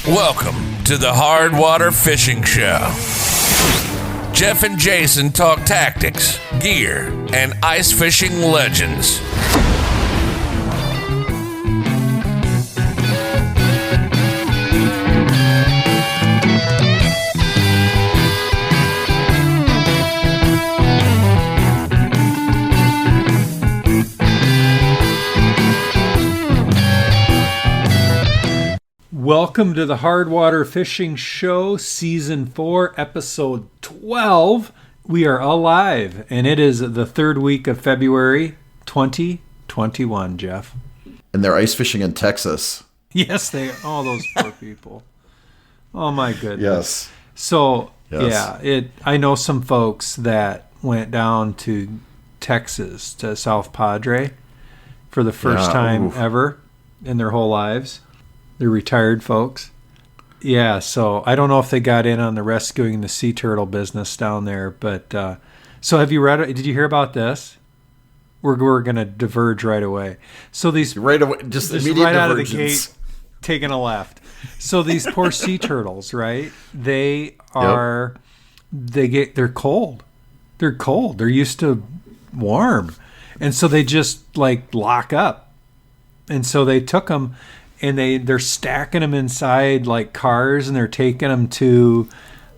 Welcome to the Hard Water Fishing Show. Jeff and Jason talk tactics, gear, and ice fishing legends. Welcome to the Hard Water Fishing Show, Season 4, Episode 12. We are alive, and it is the third week of February 2021, Jeff. And they're ice fishing in Texas. Yes, they are. Oh, those poor people. Oh, my goodness. Yes. So, Yes. yeah, I know some folks that went down to Texas, to South Padre, for the first time ever in their whole lives. They're retired folks. Yeah, so I don't know if they got in on the rescuing the sea turtle business down there, but so have you read it? Did you hear about this? We're going to diverge right away. So these Right away, just immediate right out of the divergence. gate, taking a left. So these poor sea turtles, right? They're cold. They're cold. They're used to warm, and so they just like lock up. And so they took them. And they're stacking them inside like cars, and they're taking them to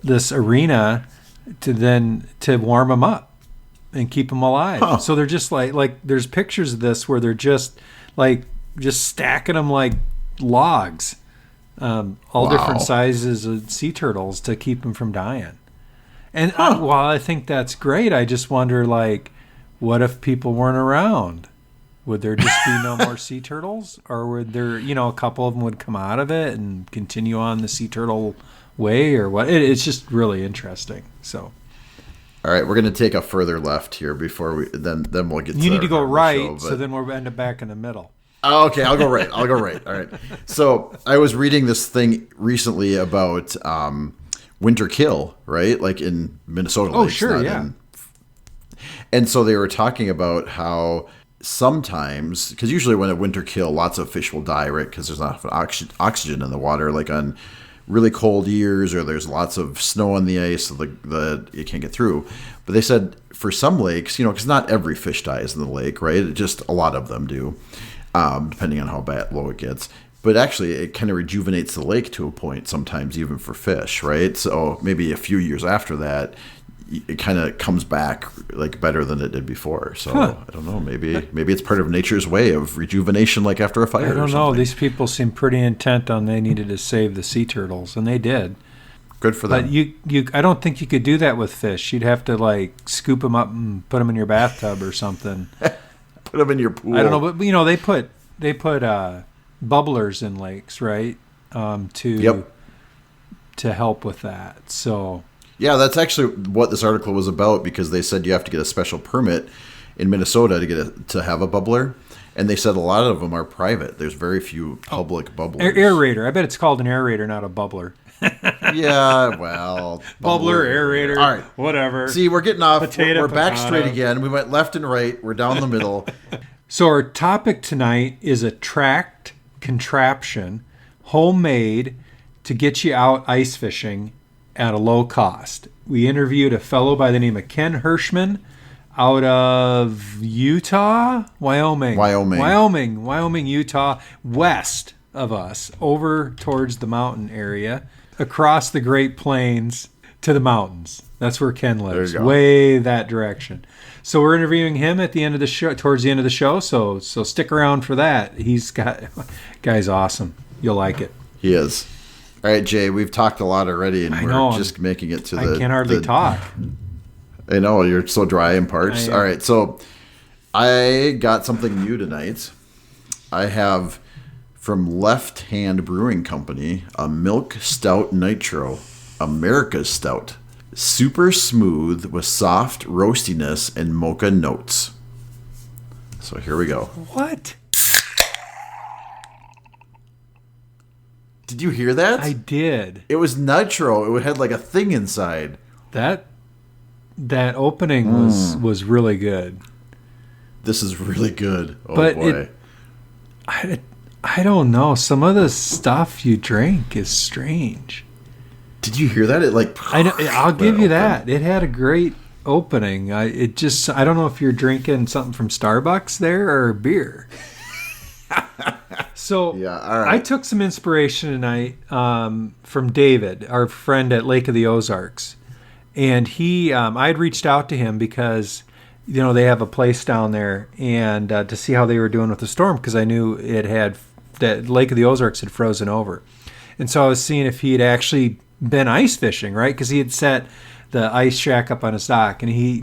this arena to warm them up and keep them alive. Huh. So they're just like there's pictures of this where they're just stacking them like logs, all different sizes of sea turtles to keep them from dying. And while I think that's great, I just wonder what if people weren't around? Would there just be no more sea turtles? Or would there, a couple of them would come out of it and continue on the sea turtle way or what? It's just really interesting. So, All right, we're going to take a further left here before then we'll get to you need to go right, show, so then we'll end up back in the middle. Oh, okay, I'll go right. All right. So I was reading this thing recently about winter kill, right? Like in Minnesota lakes. Oh, sure, yeah. And so they were talking about how sometimes, because usually when a winter kill, lots of fish will die, right? Because there's not enough oxygen in the water, like on really cold years, or there's lots of snow on the ice, so you can't get through. But they said for some lakes, because not every fish dies in the lake, right? Just a lot of them do, depending on how low it gets. But actually, it kind of rejuvenates the lake to a point sometimes, even for fish, right? So maybe a few years after that, it kind of comes back like better than it did before. So I don't know. Maybe it's part of nature's way of rejuvenation, like after a fire. I don't know. These people seem pretty intent on they needed to save the sea turtles, and they did. Good for them. But I don't think you could do that with fish. You'd have to scoop them up and put them in your bathtub or something. Put them in your pool. I don't know, but they put bubblers in lakes, right? To help with that. So. Yeah, that's actually what this article was about, because they said you have to get a special permit in Minnesota to have a bubbler, and they said a lot of them are private. There's very few public bubblers. Aerator. I bet it's called an aerator, not a bubbler. Yeah, well, bubbler, aerator, all right, whatever. See, we're getting off. We're back potato. straight again. We went left and right. We're down the middle. So our topic tonight is a tracked contraption, homemade, to get you out ice fishing at a low cost. We interviewed a fellow by the name of Ken Hirschman out of Wyoming, Utah, west of us, over towards the mountain area, across the Great Plains to the mountains. That's where Ken lives, way that direction. So we're interviewing him at the end of the show, towards the end of the show. So stick around for that. Guy's awesome. You'll like it. He is. All right, Jay, we've talked a lot already, and we're just making it to I can't hardly talk. I know, you're so dry and parched. All right, so I got something new tonight. I have, from Left Hand Brewing Company, a Milk Stout Nitro, America's Stout. Super smooth with soft roastiness and mocha notes. So here we go. What? Did you hear that? I did. It was nitro. It had like a thing inside. That opening was really good. This is really good. Oh but boy. I don't know. Some of the stuff you drink is strange. Did you hear that? It I know. I'll give you that. It had a great opening. I don't know if you're drinking something from Starbucks there or beer. So yeah, all right. I took some inspiration tonight from David, our friend at Lake of the Ozarks, and he I had reached out to him because they have a place down there and to see how they were doing with the storm, because I knew that Lake of the Ozarks had frozen over, and so I was seeing if he had actually been ice fishing, right? Because he had set the ice shack up on his dock, and he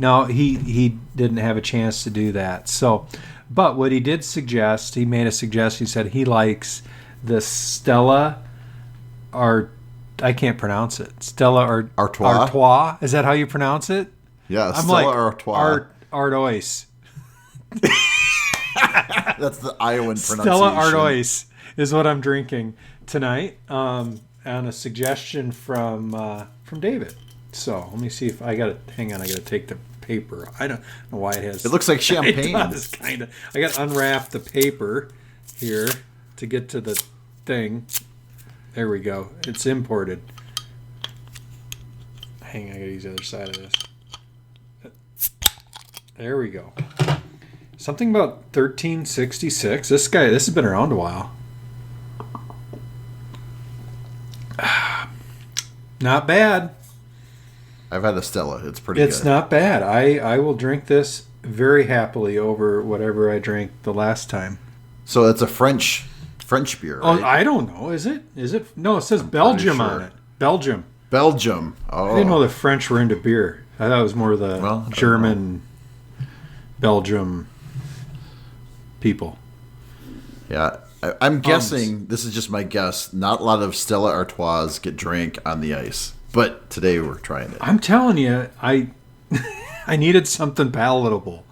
didn't have a chance to do that. So, but what he did suggest, he made a suggestion. He said he likes the Stella I can't pronounce it. Stella Artois. Is that how you pronounce it? Yeah, I'm Stella like, Artois. Artois. That's the Iowan pronunciation. Stella Artois is what I'm drinking tonight. On a suggestion from David. So let me see if I got to hang on. I got to take the paper. I don't know why it has. It looks like champagne. It does, kind of. I got to unwrap the paper here to get to the thing. There we go. It's imported. Hang on, I got to use the other side of this. There we go. Something about 1366. This has been around a while. Not bad. I've had a Stella. It's pretty good. It's not bad. I will drink this very happily over whatever I drank the last time. So it's a French beer, right? Oh, I don't know. Is it? No, it says Belgium on it. Belgium. Oh. I didn't know the French were into beer. I thought it was more the German, Belgium people. Yeah. I'm guessing, this is just my guess, not a lot of Stella Artois get drank on the ice. But today we're trying it. I'm telling you, I needed something palatable.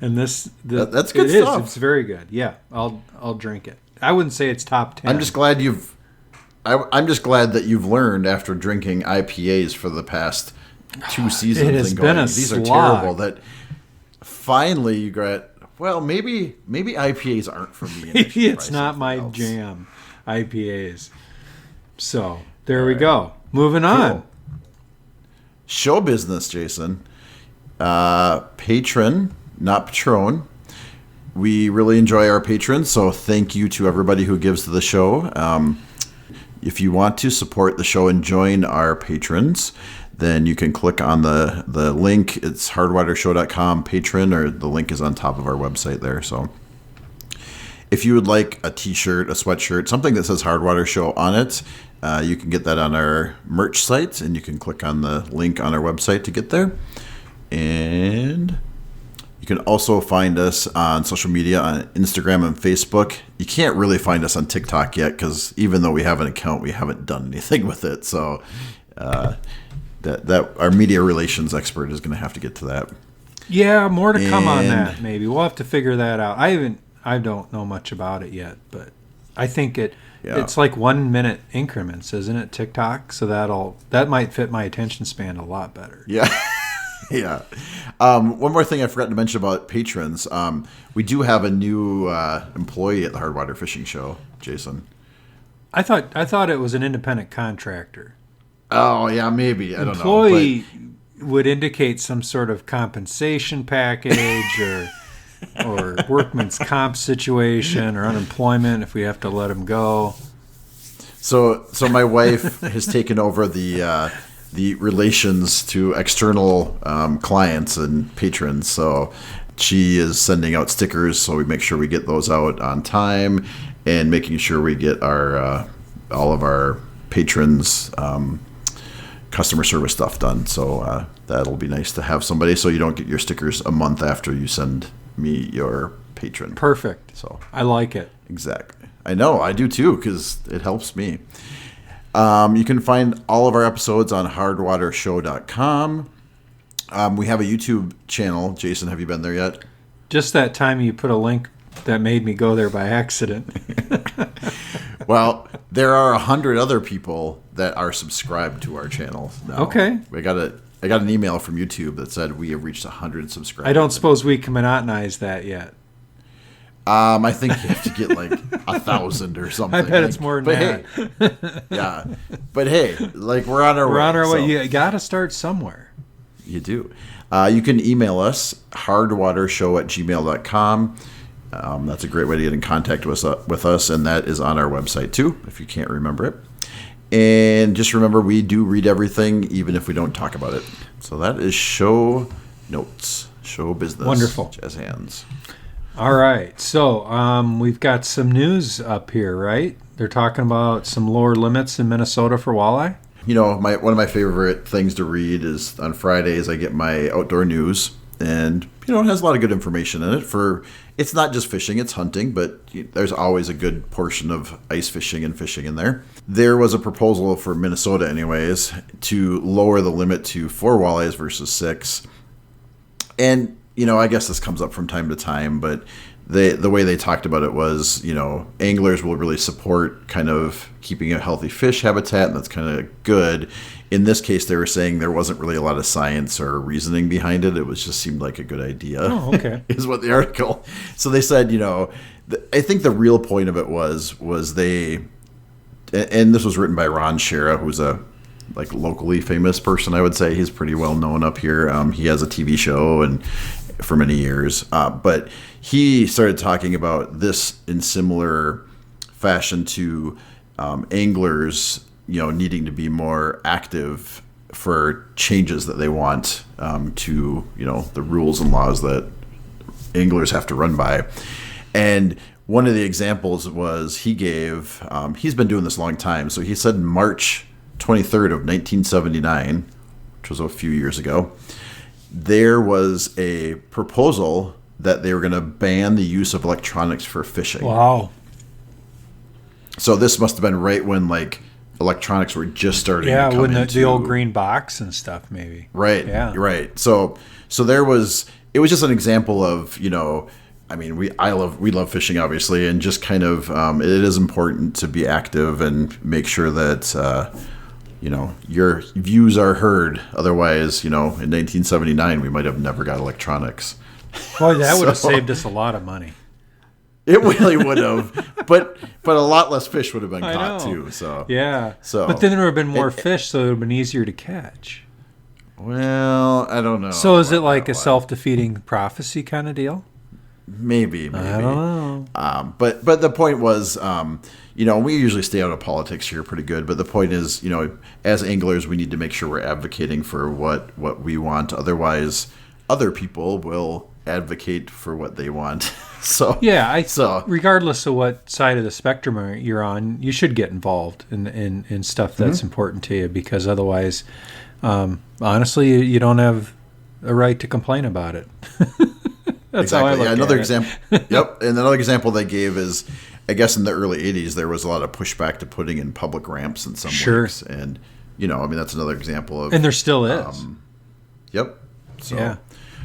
And that's good stuff. It's very good. Yeah, I'll drink it. I wouldn't say it's top 10. I'm just glad that you've learned after drinking IPAs for the past 2 seasons. It has been a These slog. are terrible. That finally you got. Well, maybe IPAs aren't for me. Maybe it's not my jam, IPAs. So there we go. Moving on. Cool. Show business, Jason. Patron, not Patron. We really enjoy our patrons, so thank you to everybody who gives to the show. If you want to support the show and join our patrons, then you can click on the link. It's hardwatershow.com patron, or the link is on top of our website there. So if you would like a t-shirt, a sweatshirt, something that says Hardwater Show on it, you can get that on our merch site, and you can click on the link on our website to get there. And you can also find us on social media, on Instagram and Facebook. You can't really find us on TikTok yet, because even though we have an account, we haven't done anything with it. So that our media relations expert is going to have to get to that. Yeah, more to come on that. Maybe we'll have to figure that out. I don't know much about it yet, but I think it's like 1 minute increments, isn't it? TikTok, so that might fit my attention span a lot better. Yeah. Yeah. One more thing I forgot to mention about patrons. We do have a new employee at the Hardwater Fishing Show, Jason. I thought it was an independent contractor. Oh, yeah, maybe. I don't know. Employee would indicate some sort of compensation package or workman's comp situation or unemployment if we have to let him go. So my wife has taken over the relations to external clients and patrons. So she is sending out stickers, so we make sure we get those out on time, and making sure we get our all of our patrons customer service stuff done. So that'll be nice to have somebody, so you don't get your stickers a month after you send me your patron. Perfect. So I like it. Exactly. I know, I do too, because it helps me. You can find all of our episodes on hardwatershow.com. We have a YouTube channel. Jason, have you been there yet? Just that time you put a link that made me go there by accident. Well, there are 100 other people that are subscribed to our channel now. Okay. I got an email from YouTube that said we have reached 100 subscribers. I don't suppose we can monetize that yet. I think you have to get like 1,000 or something. I bet it's more than that. Hey, yeah. But hey, like we're on our way. We're on our way. So You got to start somewhere. you do. You can email us, hardwatershow@gmail.com. That's a great way to get in contact with us, and that is on our website too, if you can't remember it. And just remember, we do read everything, even if we don't talk about it. So that is show notes, show business. Wonderful. Jazz hands. All right. So we've got some news up here, right? They're talking about some lower limits in Minnesota for walleye. You know, one of my favorite things to read is on Fridays I get my outdoor news, and you know, it has a lot of good information in it. It's not just fishing, it's hunting, but there's always a good portion of ice fishing and fishing in there. There was a proposal for Minnesota anyways to lower the limit to 4 walleyes versus 6. And, you know, I guess this comes up from time to time, but the way they talked about it was, you know, anglers will really support kind of keeping a healthy fish habitat, and that's kind of good. In this case, they were saying there wasn't really a lot of science or reasoning behind it. It was just seemed like a good idea. Oh, okay. Is what the article. So they said, you know, I think the real point of it was they, and this was written by Ron Shera, who's a like locally famous person, I would say. He's pretty well known up here. He has a TV show and for many years, but he started talking about this in similar fashion to anglers, you know, needing to be more active for changes that they want to, you know, the rules and laws that anglers have to run by. And one of the examples was he gave, he's been doing this a long time. So he said March 23rd of 1979, which was a few years ago, there was a proposal that they were going to ban the use of electronics for fishing. Wow. So this must have been right when like electronics were just starting to come when into the old green box and stuff, maybe. Right. Yeah. Right. So it was just an example of, you know, I mean, we love fishing, obviously, and just kind of it is important to be active and make sure that you know, your views are heard. Otherwise, you know, in 1979 we might have never got electronics. Well, that would have saved us a lot of money. It really would have, but a lot less fish would have been caught too. So yeah. So but then there would have been more fish, so it would have been easier to catch. Well, I don't know. So is it like a self-defeating prophecy kind of deal? Maybe. I don't know. But the point was, you know, we usually stay out of politics here pretty good. But the point is, you know, as anglers, we need to make sure we're advocating for what we want. Otherwise, other people will advocate for what they want. So yeah, regardless of what side of the spectrum you're on, you should get involved in stuff that's important to you, because otherwise, honestly, you don't have a right to complain about it. That's exactly. how I look at another it. example. Yep. And another example they gave is, I guess in the early 80s, there was a lot of pushback to putting in public ramps in some lakes. And, you know, I mean, that's another example of... And there still is. Yep. So, yeah.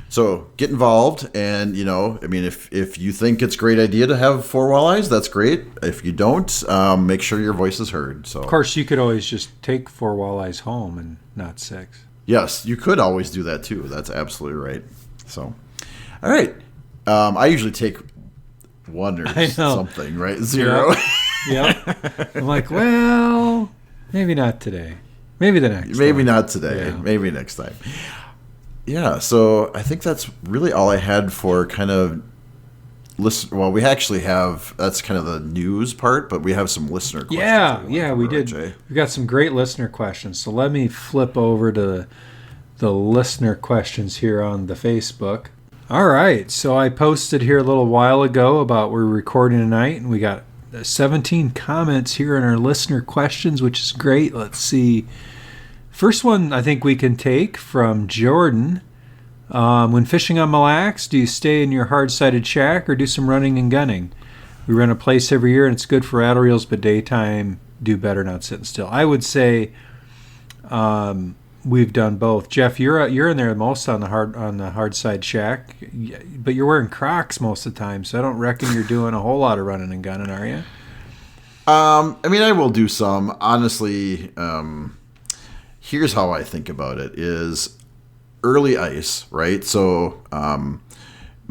So get involved, and, you know, I mean, if you think it's a great idea to have 4 walleyes, that's great. If you don't, make sure your voice is heard. So, of course, you could always just take 4 walleyes home and not 6. Yes, you could always do that too. That's absolutely right. So, all right. I usually take 1 or something, right? 0. Yep. I'm like, well, maybe not today. Maybe the next Maybe time. not today. Yeah. Maybe next time. Yeah, so I think that's really all I had for kind of listen. Well, we actually have, that's kind of the news part, but we have some listener questions. Yeah, we did. Jay. We got some great listener questions. So let me flip over to the listener questions here on the Facebook. All right, so I posted here a little while ago about we're recording tonight, and we got 17 comments here on our listener questions, which is great. Let's see. First one I think we can take from Jordan. When fishing on Mille Lacs, do you stay in your hard-sided shack or do some running and gunning? We rent a place every year, and it's good for idle reels, but daytime do better not sitting still. I would say we've done both. Jeff, you're in there most on the hard side shack, but you're wearing Crocs most of the time, so I don't reckon you're doing a whole lot of running and gunning, are you? I mean, I will do some. Honestly, here's how I think about it: is early ice, right? So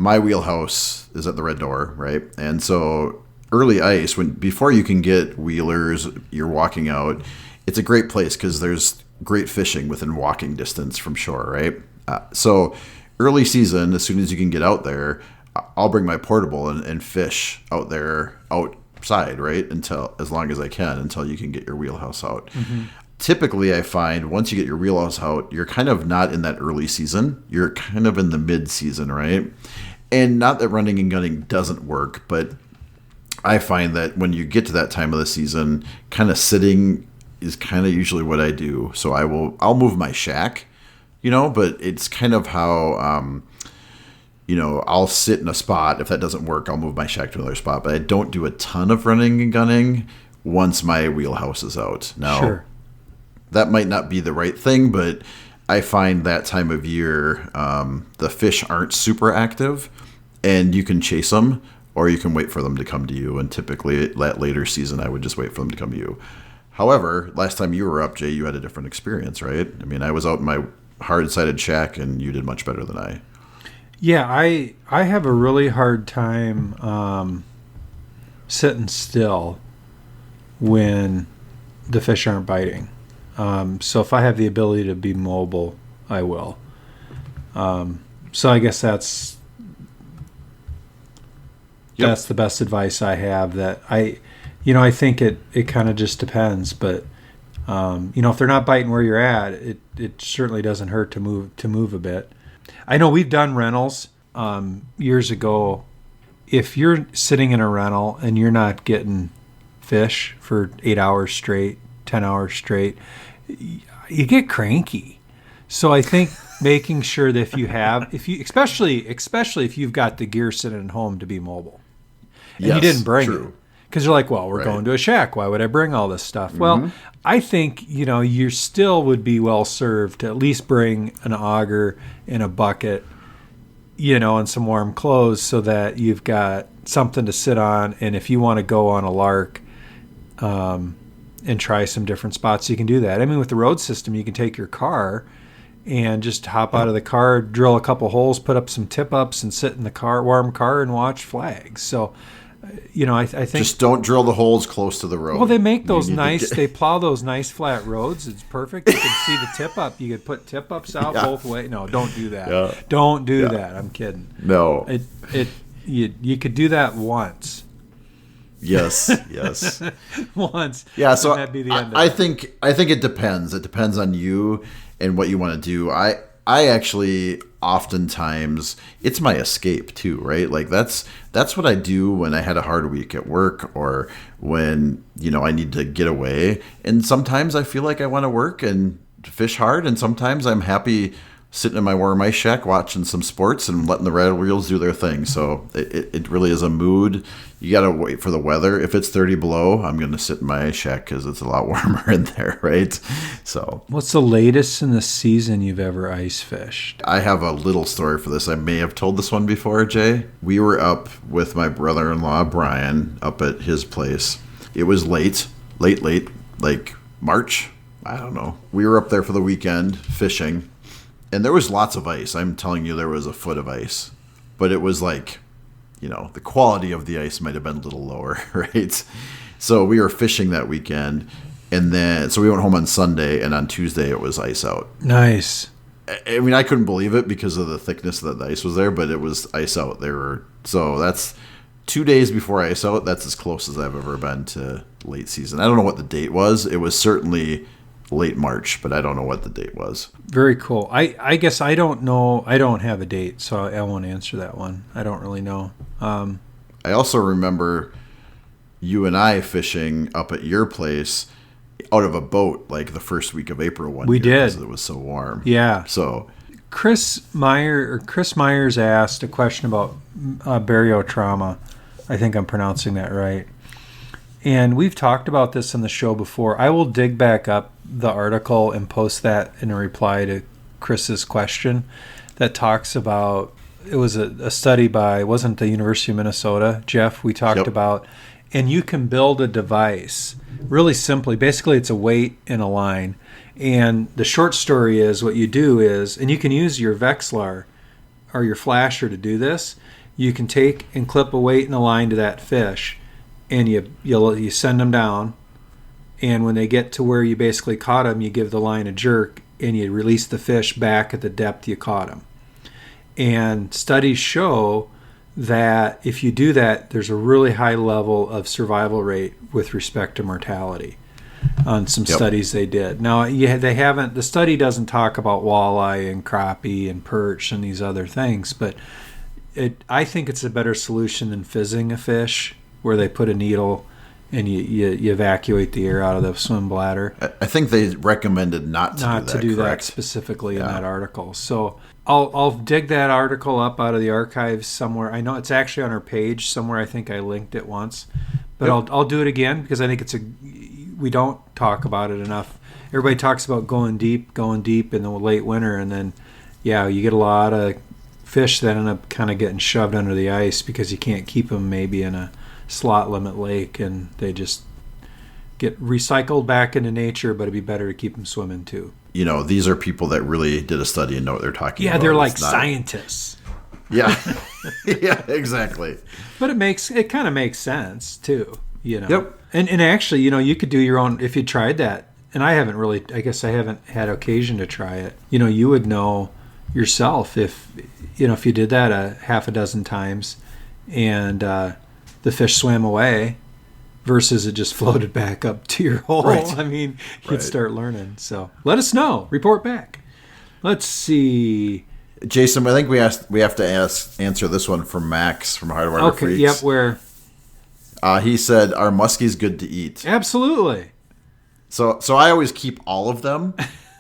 my wheelhouse is at the Red Door, right? And so early ice, before you can get wheelers, you're walking out. It's a great place because there's great fishing within walking distance from shore, right? So early season, as soon as you can get out there, I'll bring my portable and fish out there outside, right? As long as I can, until you can get your wheelhouse out. Mm-hmm. Typically, I find once you get your wheelhouse out, you're kind of not in that early season. You're kind of in the mid-season, right? And not that running and gunning doesn't work, but I find that when you get to that time of the season, kind of sitting is kind of usually what I do. So I'll move my shack, but it's kind of how, I'll sit in a spot. If that doesn't work, I'll move my shack to another spot. But I don't do a ton of running and gunning once my wheelhouse is out. Now, Sure. That might not be the right thing, but I find that time of year, the fish aren't super active, and you can chase them, or you can wait for them to come to you. And typically, that later season, I would just wait for them to come to you. However, last time you were up, Jay, you had a different experience, right? I mean, I was out in my hard-sided shack, and you did much better than I. Yeah, I have a really hard time sitting still when the fish aren't biting. So if I have the ability to be mobile, I will. So I guess that's the best advice I have. That I think it kind of just depends. But if they're not biting where you're at, it certainly doesn't hurt to move a bit. I know we've done rentals years ago. If you're sitting in a rental and you're not getting fish for 8 hours straight, 10 hours straight, you get cranky. So I think making sure that especially if you've got the gear sitting at home to be mobile, and you didn't bring it because you're like, well, we're going to a shack. Why would I bring all this stuff? Mm-hmm. Well, I think you still would be well served to at least bring an auger and a bucket, and some warm clothes so that you've got something to sit on. And if you want to go on a lark, and try some different spots, you can do that. I mean, with the road system, you can take your car and just hop out of the car, drill a couple holes, put up some tip-ups, and sit in the warm car, and watch flags. So, I think... Just don't drill the holes close to the road. Well, they make those they plow those nice flat roads. It's perfect. You can see the tip-up. You could put tip-ups out both ways. No, don't do that. Yeah. Don't do that. I'm kidding. No. You could do that once. Yes. Once. Yeah, so that'd be the end I think it depends. It depends on you and what you want to do. I actually oftentimes it's my escape too, right? Like that's what I do when I had a hard week at work, or when I need to get away. And sometimes I feel like I want to work and fish hard, and sometimes I'm happy sitting in my warm ice shack watching some sports and letting the red wheels do their thing. So it really is a mood. You got to wait for the weather. If it's 30 below, I'm going to sit in my ice shack because it's a lot warmer in there, right? So, what's the latest in the season you've ever ice fished? I have a little story for this. I may have told this one before, Jay. We were up with my brother-in-law, Brian, up at his place. It was late, like March. I don't know. We were up there for the weekend fishing. And there was lots of ice. I'm telling you, there was a foot of ice. But it was like, the quality of the ice might have been a little lower, right? So we were fishing that weekend. And then, so we went home on Sunday, and on Tuesday it was ice out. Nice. I mean, I couldn't believe it because of the thickness that the ice was there, but it was ice out. So that's 2 days before ice out. That's as close as I've ever been to late season. I don't know what the date was. It was certainly late March, but I don't know what the date was. Very cool. I guess I don't know. I don't have a date, so I won't answer that one. I don't really know. I also remember you and I fishing up at your place out of a boat like the first week of April one year. We did. Because it was so warm. Yeah. So Chris Myers asked a question about bariotrauma. I think I'm pronouncing that right. And we've talked about this on the show before. I will dig back up the article and post that in a reply to Chris's question that talks about, it was a study by, wasn't the University of Minnesota, Jeff, we talked about, and you can build a device really simply. Basically, it's a weight and a line. And the short story is what you do is, and you can use your Vexlar or your flasher to do this, you can take and clip a weight and a line to that fish, and you send them down, and when they get to where you basically caught them, you give the line a jerk, and you release the fish back at the depth you caught them. And studies show that if you do that, there's a really high level of survival rate with respect to mortality on some studies they did. Now, the study doesn't talk about walleye and crappie and perch and these other things, but I think it's a better solution than fizzing a fish, where they put a needle and you evacuate the air out of the swim bladder. I think they recommended not to do that specifically in that article. So I'll dig that article up out of the archives somewhere. I know it's actually on our page somewhere. I think I linked it once, but I'll do it again because I think we don't talk about it enough. Everybody talks about going deep in the late winter, and then you get a lot of fish that end up kind of getting shoved under the ice because you can't keep them maybe in a slot limit lake, and they just get recycled back into nature, but it'd be better to keep them swimming too. These are people that really did a study and know what they're talking about. Yeah, they're like scientists. Yeah. Yeah, exactly. But it kind of makes sense too, Yep. And actually, you could do your own if you tried that. And I haven't had occasion to try it. You would know yourself if you did that a half a dozen times and the fish swam away versus it just floated back up to your hole. Right. I mean, you'd start learning. So let us know. Report back. Let's see. Jason, I think we have to answer this one from Max from Hardwater Freaks. Yep, where he said, "Are muskies good to eat?" Absolutely. So I always keep all of them,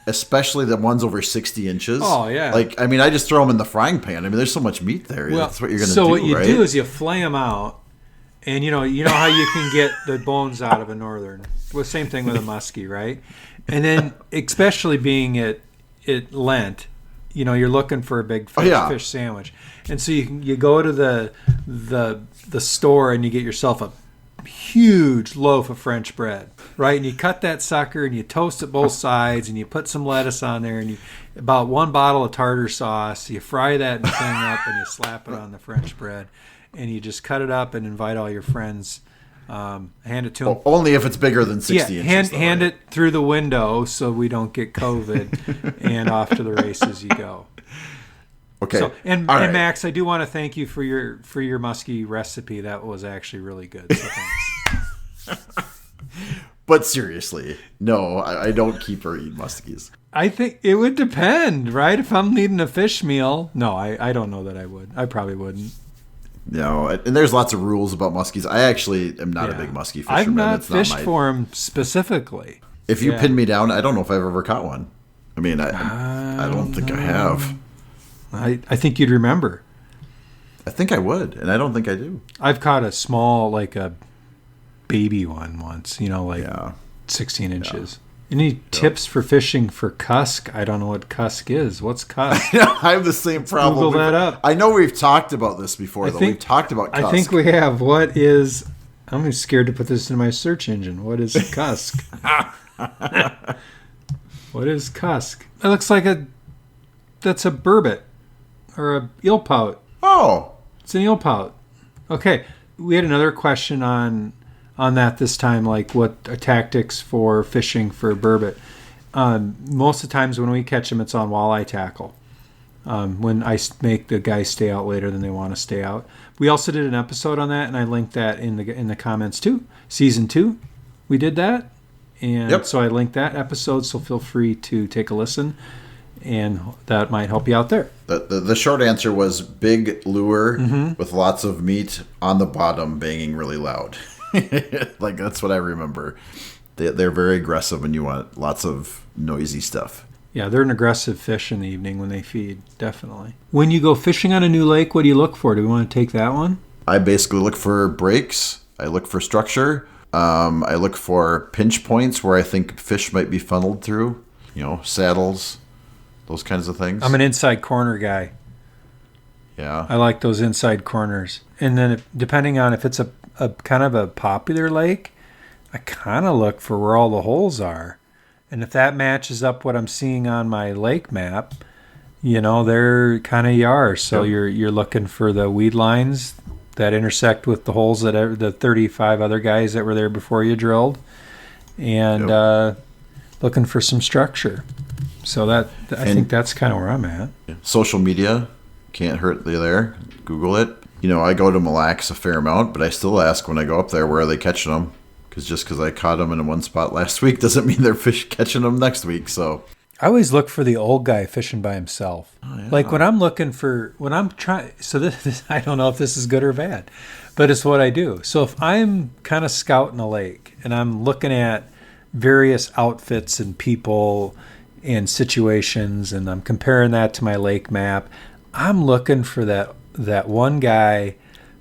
especially the ones over 60 inches. Oh, yeah. I just throw them in the frying pan. I mean, there's so much meat there. Well, that's what you're going to do, So what you right? do is you flay them out, and you know how you can get the bones out of a northern. Well, same thing with a muskie, right? And then, especially being at Lent, you're looking for a big fish sandwich, and so you go to the store and you get yourself a huge loaf of French bread, right? And you cut that sucker and you toast it both sides and you put some lettuce on there and about one bottle of tartar sauce. You fry that thing up and you slap it on the French bread and you just cut it up and invite all your friends. Hand it to them. Only if it's bigger than 60 inches. Hand it through the window so we don't get COVID and off to the races you go. Okay. So, and Max, I do want to thank you for your muskie recipe. That was actually really good. So thanks. But seriously, no, I don't keep or eat muskies. I think it would depend, right? If I'm needing a fish meal, no, I don't know that I would. I probably wouldn't. No, and there's lots of rules about muskies. I actually am not a big muskie fisherman. I've not fished for them specifically. If you pin me down, I don't know if I've ever caught one. I mean, I don't think I have. I think you'd remember. I think I would, and I don't think I do. I've caught a small, like a baby one once, 16 inches. Any tips for fishing for cusk? I don't know what cusk is. What's cusk? I have the same problem. Google that up. I know we've talked about this before, we've talked about cusk. I think we have. What is... I'm scared to put this in my search engine. What is cusk? What is cusk? It looks like that's a burbot or a eel pout. Oh. It's an eel pout. Okay. We had another question on that this time, like what are tactics for fishing for burbot. Most of the times when we catch them, it's on walleye tackle. When I make the guys stay out later than they want to stay out. We also did an episode on that, and I linked that in the comments too. Season 2, we did that, and so I linked that episode. So feel free to take a listen, and that might help you out there. The short answer was big lure with lots of meat on the bottom, banging really loud. Like that's what I remember. They're very aggressive, and you want lots of noisy stuff. Yeah, they're an aggressive fish in the evening when they feed, definitely. When you go fishing on a new lake, what do you look for? Do we want to take that one? I basically look for breaks. I look for structure. I look for pinch points where I think fish might be funneled through, saddles, those kinds of things. I'm an inside corner guy. Yeah. I like those inside corners. And then depending on if it's a kind of a popular lake, I kind of look for where all the holes are. And if that matches up what I'm seeing on my lake map, they're kind of yar. So Yep. you're looking for the weed lines that intersect with the holes that the 35 other guys that were there before you drilled, and looking for some structure. So I think that's kind of where I'm at. Social media can't hurt you there. Google it. I go to Mille Lacs a fair amount, but I still ask when I go up there, where are they catching them? Because just because I caught them in one spot last week doesn't mean they're catching them next week. So I always look for the old guy fishing by himself. Oh, yeah. Like when I'm trying, so this I don't know if this is good or bad, but it's what I do. So if I'm kind of scouting a lake and I'm looking at various outfits and people and situations, and I'm comparing that to my lake map, I'm looking for that one guy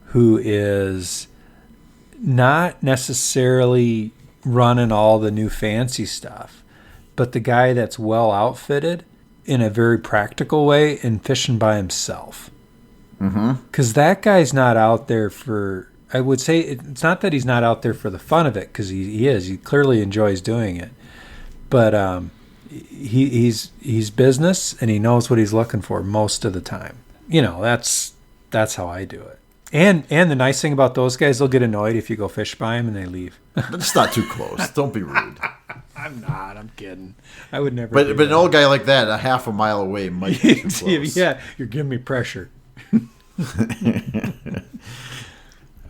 who is not necessarily running all the new fancy stuff, but the guy that's well outfitted in a very practical way and fishing by himself. Because that guy's not out there for, I would say, it's not that he's not out there for the fun of it, because he is. He clearly enjoys doing it. But he's business, and he knows what he's looking for most of the time. That's how I do it. And the nice thing about those guys, they'll get annoyed if you go fish by them and they leave. It's not too close. Don't be rude. I'm not. I'm kidding. I would never. But an old guy like that, a half a mile away, might be too close. Yeah, you're giving me pressure.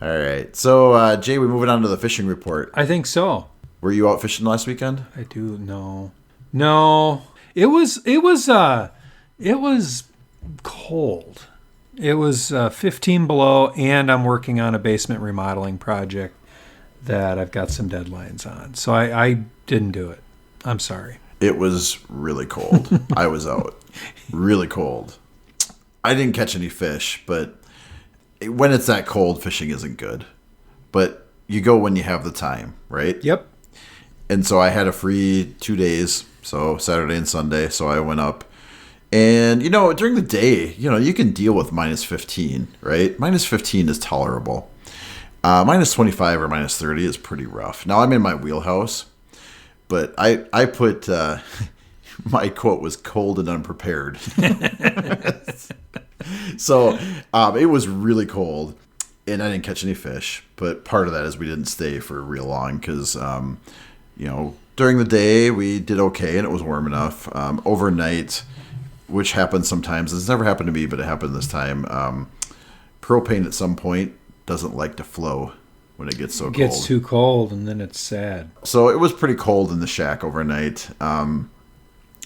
All right. So, Jay, we're moving on to the fishing report. I think so. Were you out fishing last weekend? I do. No. It was cold. It was 15 below, and I'm working on a basement remodeling project that I've got some deadlines on. So I didn't do it. I'm sorry. It was really cold. I was out. Really cold. I didn't catch any fish, but when it's that cold, fishing isn't good. But you go when you have the time, right? Yep. And so I had a free 2 days, so Saturday and Sunday, so I went up. And, during the day, you can deal with minus 15, right? Minus 15 is tolerable. Minus 25 or minus 30 is pretty rough. Now, I'm in my wheelhouse, but I put, my quote was cold and unprepared. So it was really cold, and I didn't catch any fish. But part of that is we didn't stay for real long because, during the day we did okay, and it was warm enough. Overnight, which happens sometimes. It's never happened to me, but it happened this time. Propane at some point doesn't like to flow when it gets so cold. It gets too cold, and then it's sad. So it was pretty cold in the shack overnight. And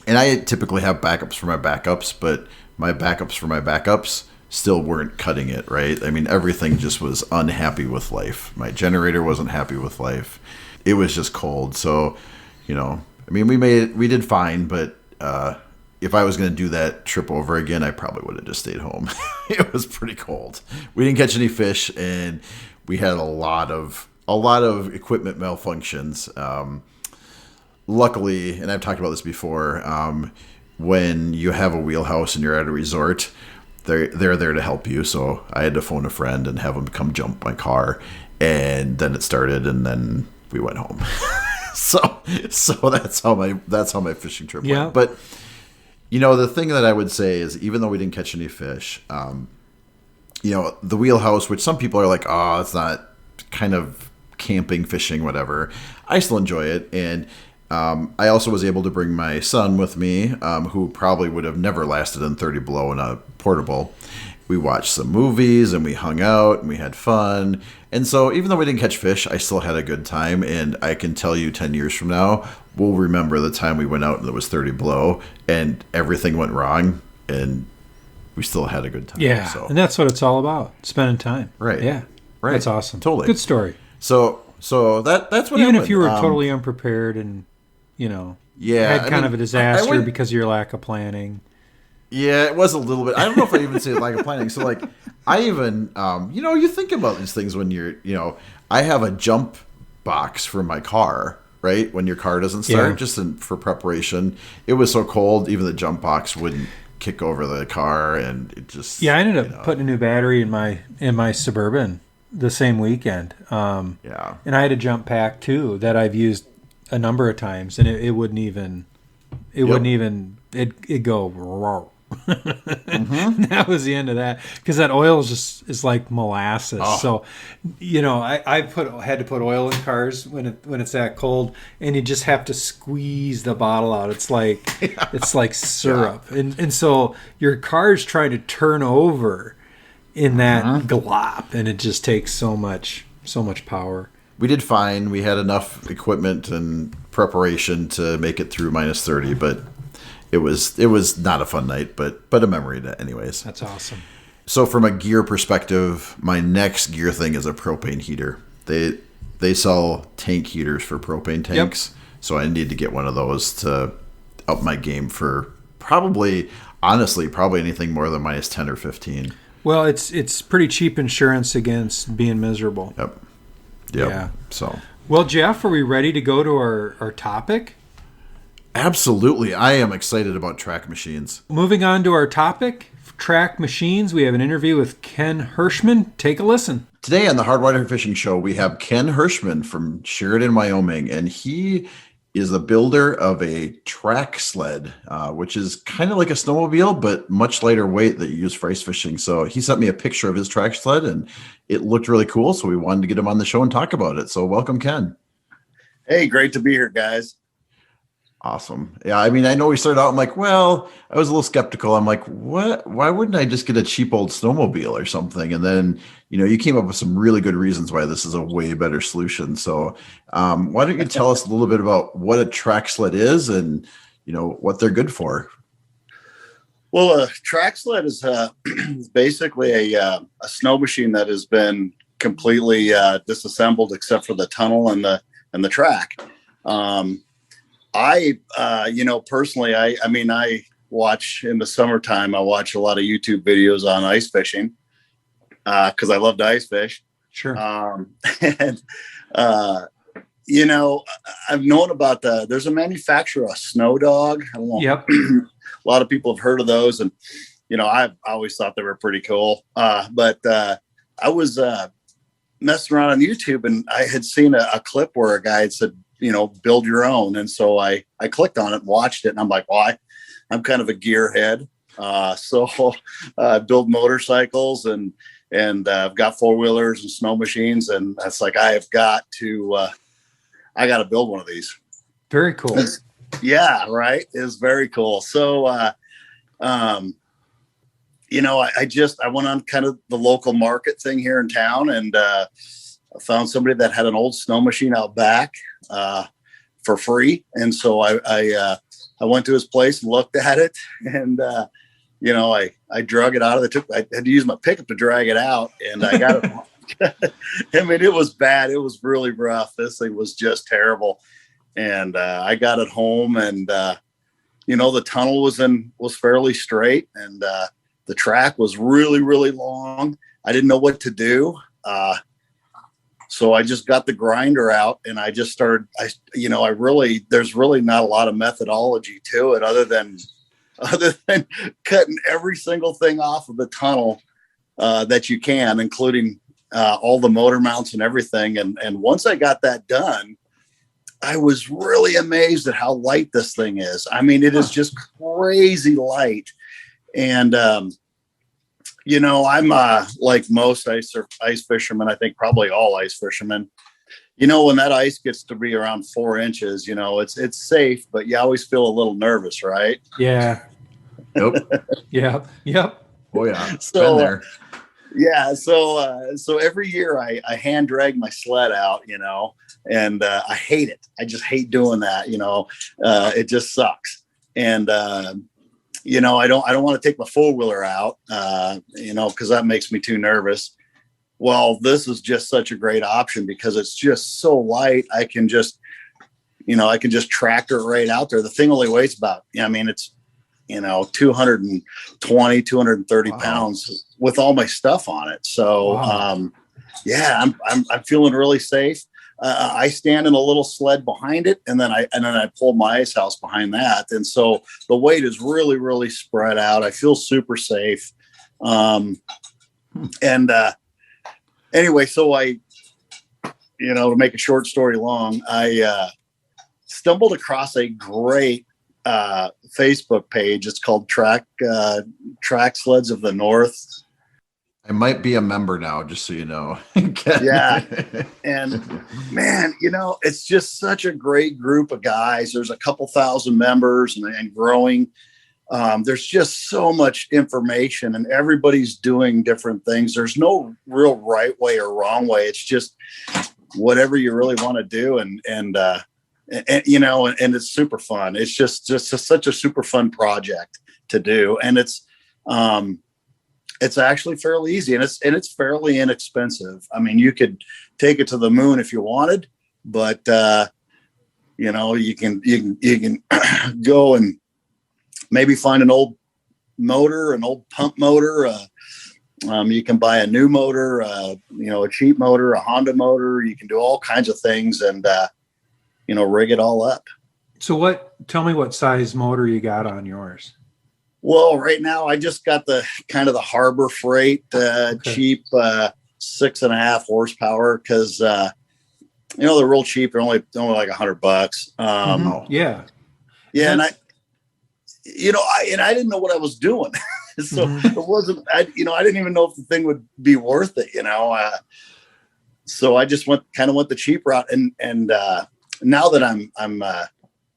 I typically have backups for my backups, but my backups for my backups still weren't cutting it, right? I mean, everything just was unhappy with life. My generator wasn't happy with life. It was just cold. So, we did fine, but if I was going to do that trip over again, I probably would have just stayed home. It was pretty cold. We didn't catch any fish, and we had a lot of equipment malfunctions. Luckily, and I've talked about this before, when you have a wheelhouse and you're at a resort, they're there to help you. So I had to phone a friend and have them come jump my car, and then it started, and then we went home. so that's how my fishing trip went. But the thing that I would say is, even though we didn't catch any fish, the wheelhouse, which some people are like, oh, it's not kind of camping, fishing, whatever. I still enjoy it. And I also was able to bring my son with me, who probably would have never lasted in 30 below in a portable. We watched some movies, and we hung out, and we had fun. And so even though we didn't catch fish, I still had a good time. And I can tell you 10 years from now, we'll remember the time we went out and it was 30 below and everything went wrong, and we still had a good time. Yeah, so. And that's what it's all about, spending time. Right. Yeah. Right. That's awesome. Totally. Good story. So that's what Even happened. if you were totally unprepared and, had kind of a disaster because of your lack of planning. Yeah, it was a little bit. I don't know if I even say lack of planning. So, I even, you think about these things when you're, I have a jump box for my car, right? When your car doesn't start, for preparation. It was so cold, even the jump box wouldn't kick over the car, and it just. Yeah, I ended up putting a new battery in my Suburban the same weekend. Yeah. And I had a jump pack too that I've used a number of times, and it wouldn't even, it'd go. That was the end of that, because that oil is like molasses. Oh. So, I had to put oil in cars when it's that cold, and you just have to squeeze the bottle out. It's like it's like syrup, and so your car's trying to turn over in that glop, and it just takes so much power. We did fine. We had enough equipment and preparation to make it through -30, but it was not a fun night, but a memory anyways. That's awesome. So from a gear perspective, my next gear thing is a propane heater. They sell tank heaters for propane tanks, so I need to get one of those to up my game for probably anything more than -10 or 15. Well, it's pretty cheap insurance against being miserable. Yep. Yeah. So. Well, Jeff, are we ready to go to our topic? Absolutely. I am excited about track machines. Moving on to our topic, track machines, we have an interview with Ken Hirschman. Take a listen. Today on the Hardwater Fishing Show, we have Ken Hirschman from Sheridan, Wyoming, and he is the builder of a track sled, which is kind of like a snowmobile, but much lighter weight that you use for ice fishing. So he sent me a picture of his track sled, and it looked really cool. So we wanted to get him on the show and talk about it. So welcome, Ken. Hey, great to be here, guys. Awesome. Yeah, I mean, I know we started out, I'm like, well, I was a little skeptical. I'm like, what? Why wouldn't I just get a cheap old snowmobile or something? And then, you came up with some really good reasons why this is a way better solution. So why don't you tell us a little bit about what a track sled is and, what they're good for? Well, a track sled is basically a snow machine that has been completely disassembled except for the tunnel and the track. Personally, I watch in the summertime, I watch a lot of YouTube videos on ice fishing because I love to ice fish. Sure. I've known about there's a manufacturer, a Snow Dog. I don't know. Yep. A lot of people have heard of those, and, I've always thought they were pretty cool. But I was messing around on YouTube, and I had seen a clip where a guy had said, build your own. And so I clicked on it and watched it, and I'm like, well, I'm kind of a gearhead. So I build motorcycles and I've got 4-wheelers and snow machines. And that's like, I got to build one of these. Very cool. Yeah. Right. It's very cool. So, I went on kind of the local market thing here in town, and I found somebody that had an old snow machine out back for free. And so I went to his place and looked at it, and, I drug it out of I had to use my pickup to drag it out, and I got it. I mean, it was bad. It was really rough. This thing was just terrible. And I got it home, and, the tunnel was fairly straight, and the track was really, really long. I didn't know what to do. So I just got the grinder out, and I just started, there's really not a lot of methodology to it other than cutting every single thing off of the tunnel that you can, including all the motor mounts and everything. And once I got that done, I was really amazed at how light this thing is. I mean, it is just crazy light. And, I'm like most ice fishermen, I think probably all ice fishermen, when that ice gets to be around 4 inches, it's safe, but you always feel a little nervous, right? Yeah. Yep. Yep. Oh yeah. So, been there. Yeah. So every year I hand drag my sled out, and I hate it. I just hate doing that. It just sucks. And, I don't want to take my 4-wheeler out, because that makes me too nervous. Well, this is just such a great option because it's just so light. I can just tractor it right out there. The thing only weighs about, it's, 220, 230 pounds with all my stuff on it. So, Wow. I'm feeling really safe. I stand in a little sled behind it, and then I pull my ice house behind that. And so the weight is really, really spread out. I feel super safe. Anyway, so to make a short story long, I stumbled across a great Facebook page. It's called Track Sleds of the North. I might be a member now, just so you know. Yeah. And man, it's just such a great group of guys. There's a couple thousand members and growing. There's just so much information and everybody's doing different things. There's no real right way or wrong way. It's just whatever you really want to do. And it's super fun. It's just such a super fun project to do. And it's actually fairly easy and it's fairly inexpensive. I mean, you could take it to the moon if you wanted, but you can go and maybe find an old motor, an old pump motor. You can buy a new motor, a cheap motor, a Honda motor. You can do all kinds of things and, rig it all up. So tell me what size motor you got on yours. Well, right now I just got the kind of the Harbor Freight, cheap, 6.5 horsepower. Cause, they're real cheap. They're only like $100. Yeah. Yeah. And I didn't know what I was doing. So it wasn't, I didn't even know if the thing would be worth it, so I just went the cheap route. And now that I'm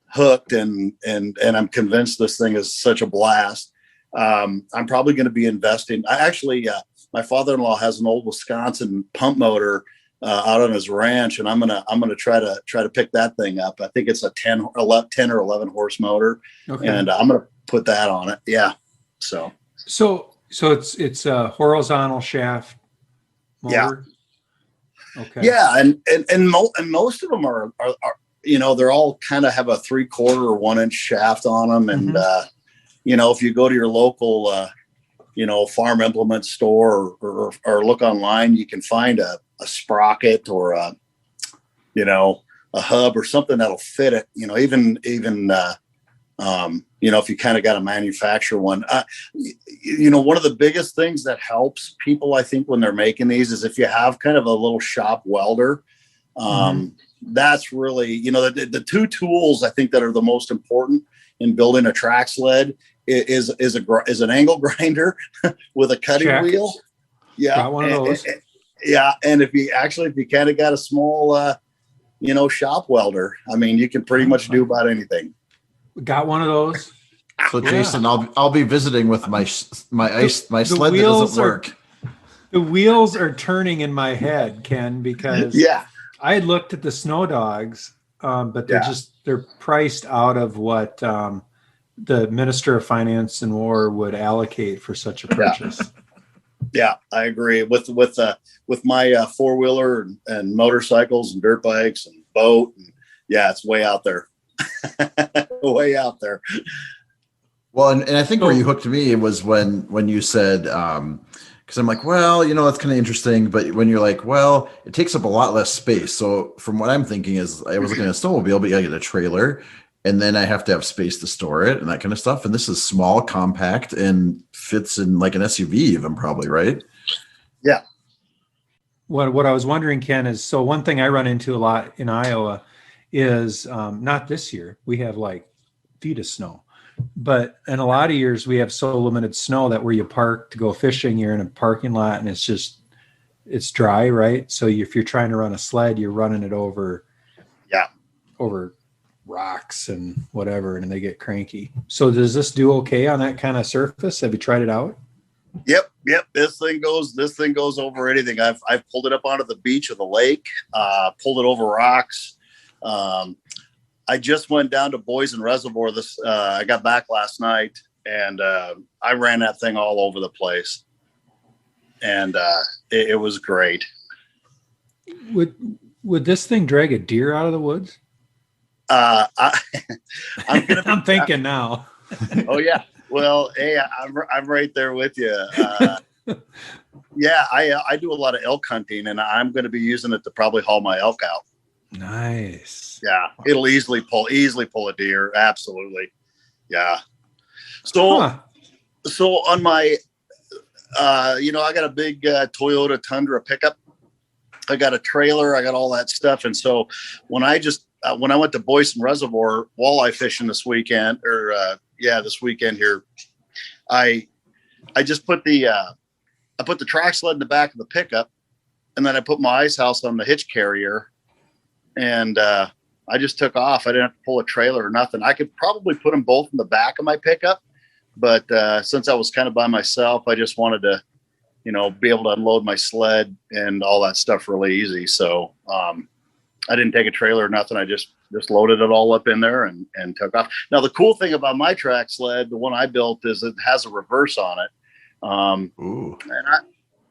hooked and I'm convinced this thing is such a blast. I'm probably going to be investing. My father-in-law has an old Wisconsin pump motor out on his ranch, and I'm gonna try to pick that thing up. I think it's a 10 or 11 horse motor, and I'm gonna put that on it. Yeah. So it's a horizontal shaft motor. Yeah. Okay. Yeah, and most of them are they're all kind of have a 3/4 or 1 inch shaft on them, and if you go to your local farm implement store or look online, you can find a sprocket or a hub or something that'll fit it. Even if you kind of got to manufacture one. One of the biggest things that helps people, I think, when they're making these is if you have kind of a little shop welder. That's really, the two tools I think that are the most important in building a track sled is an angle grinder with a cutting wheel. Yeah. Got one of those. And if you kind of got a small, shop welder, I mean, you can pretty much do about anything. Got one of those. So Jason, I'll be visiting with my sled that doesn't work. The wheels are turning in my head, Ken, because I had looked at the Snow Dogs, but they're priced out of what the Minister of Finance and War would allocate for such a purchase. Yeah, I agree with my four-wheeler and motorcycles and dirt bikes and boat. And it's way out there. Way out there. Well, and I think where you hooked me was when you said, because I'm like, well, that's kind of interesting. But when you're like, well, it takes up a lot less space. So from what I'm thinking is I was looking at a snowmobile, but I get a trailer and then I have to have space to store it and that kind of stuff. And this is small, compact, and fits in like an SUV even probably, right? Yeah. What I was wondering, Ken, is so one thing I run into a lot in Iowa is not this year. We have like feet of snow. But in a lot of years, we have so limited snow that where you park to go fishing, you're in a parking lot and it's dry, right? So if you're trying to run a sled, you're running it over rocks and whatever, and they get cranky. So does this do okay on that kind of surface? Have you tried it out? Yep. This thing goes over anything. I've pulled it up onto the beach of the lake, pulled it over rocks. I just went down to Boysen Reservoir. I got back last night, and I ran that thing all over the place, and it was great. Would this thing drag a deer out of the woods? I'm thinking now. Oh yeah. Well, hey, I'm right there with you. I do a lot of elk hunting, and I'm going to be using it to probably haul my elk out. Nice. Yeah, it'll easily pull a deer. Absolutely. Yeah. So on my, I got a big Toyota Tundra pickup, I got a trailer, I got all that stuff. And so when I went to Boyson Reservoir walleye fishing this weekend, this weekend here, I just put I put the track sled in the back of the pickup, and then I put my ice house on the hitch carrier, and I just took off. I didn't have to pull a trailer or nothing. I could probably put them both in the back of my pickup, but since I was kind of by myself, I just wanted to, be able to unload my sled and all that stuff really easy. So I didn't take a trailer or nothing. I just loaded it all up in there and took off. Now, the cool thing about my track sled, the one I built, is it has a reverse on it. And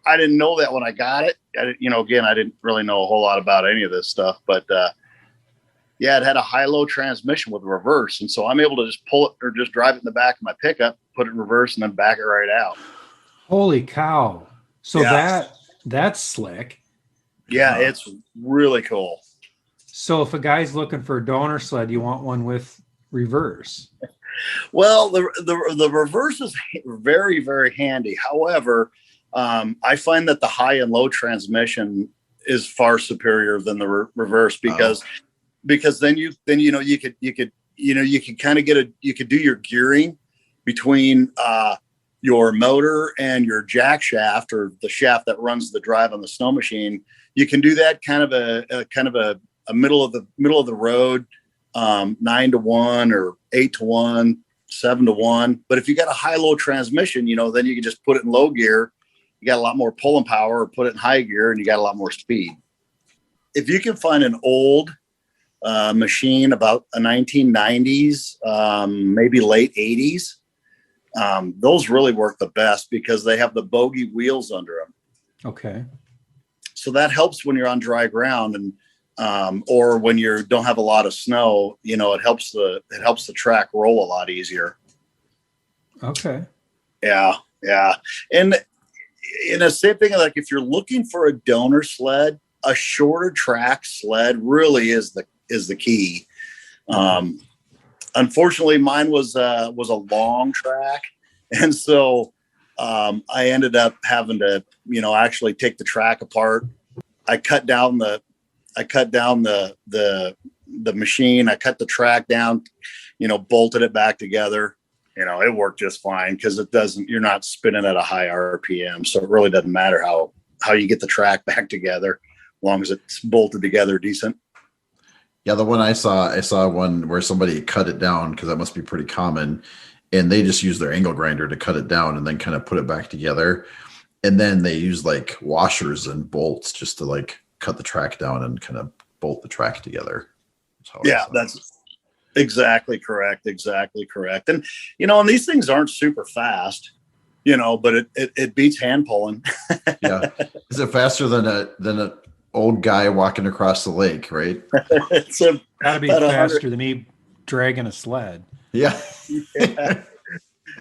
I didn't know that when I got it. Again, I didn't really know a whole lot about any of this stuff, but it had a high-low transmission with a reverse. And so I'm able to just pull it or just drive it in the back of my pickup, put it in reverse, and then back it right out. Holy cow. So that's slick. Yeah, it's really cool. So if a guy's looking for a donor sled, you want one with reverse. Well, the reverse is very, very handy. However, I find that the high and low transmission is far superior than the reverse because then you could kind of you could do your gearing between your motor and your jack shaft, or the shaft that runs the drive on the snow machine. You can do that kind of a middle of the road, 9-to-1 or 8-to-1, 7-to-1. But if you got a high-low transmission, then you can just put it in low gear. You got a lot more pulling power, or put it in high gear, and you got a lot more speed. If you can find an old machine about a 1990s, maybe late 80s, those really work the best because they have the bogey wheels under them. Okay. So that helps when you're on dry ground or when you don't have a lot of snow. It helps the track roll a lot easier. Okay. Yeah. And the same thing, like if you're looking for a donor sled, a shorter track sled really is the key. Unfortunately, mine was a long track, and so I ended up having to, actually take the track apart. I cut down the machine. I cut the track down, bolted it back together. It worked just fine because you're not spinning at a high RPM, so it really doesn't matter how you get the track back together, as long as it's bolted together decent. Yeah, the one I saw one where somebody cut it down, because that must be pretty common, and they just use their angle grinder to cut it down and then kind of put it back together. And then they use like washers and bolts just to like cut the track down and kind of bolt the track together. That's exactly correct. And, and these things aren't super fast, but it beats hand pulling. Yeah. Is it faster than a old guy walking across the lake, right? It's gotta be faster than me dragging a sled. Yeah.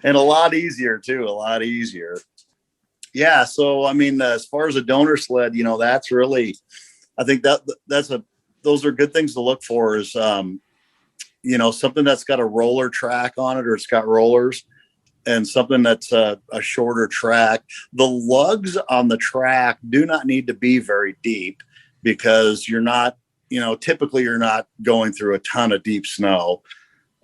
And a lot easier too. Yeah. So, as far as a donor sled, that's really, I think those are good things to look for is, something that's got a roller track on it, or it's got rollers, and something that's a shorter track. The lugs on the track do not need to be very deep because you're not, typically you're not going through a ton of deep snow.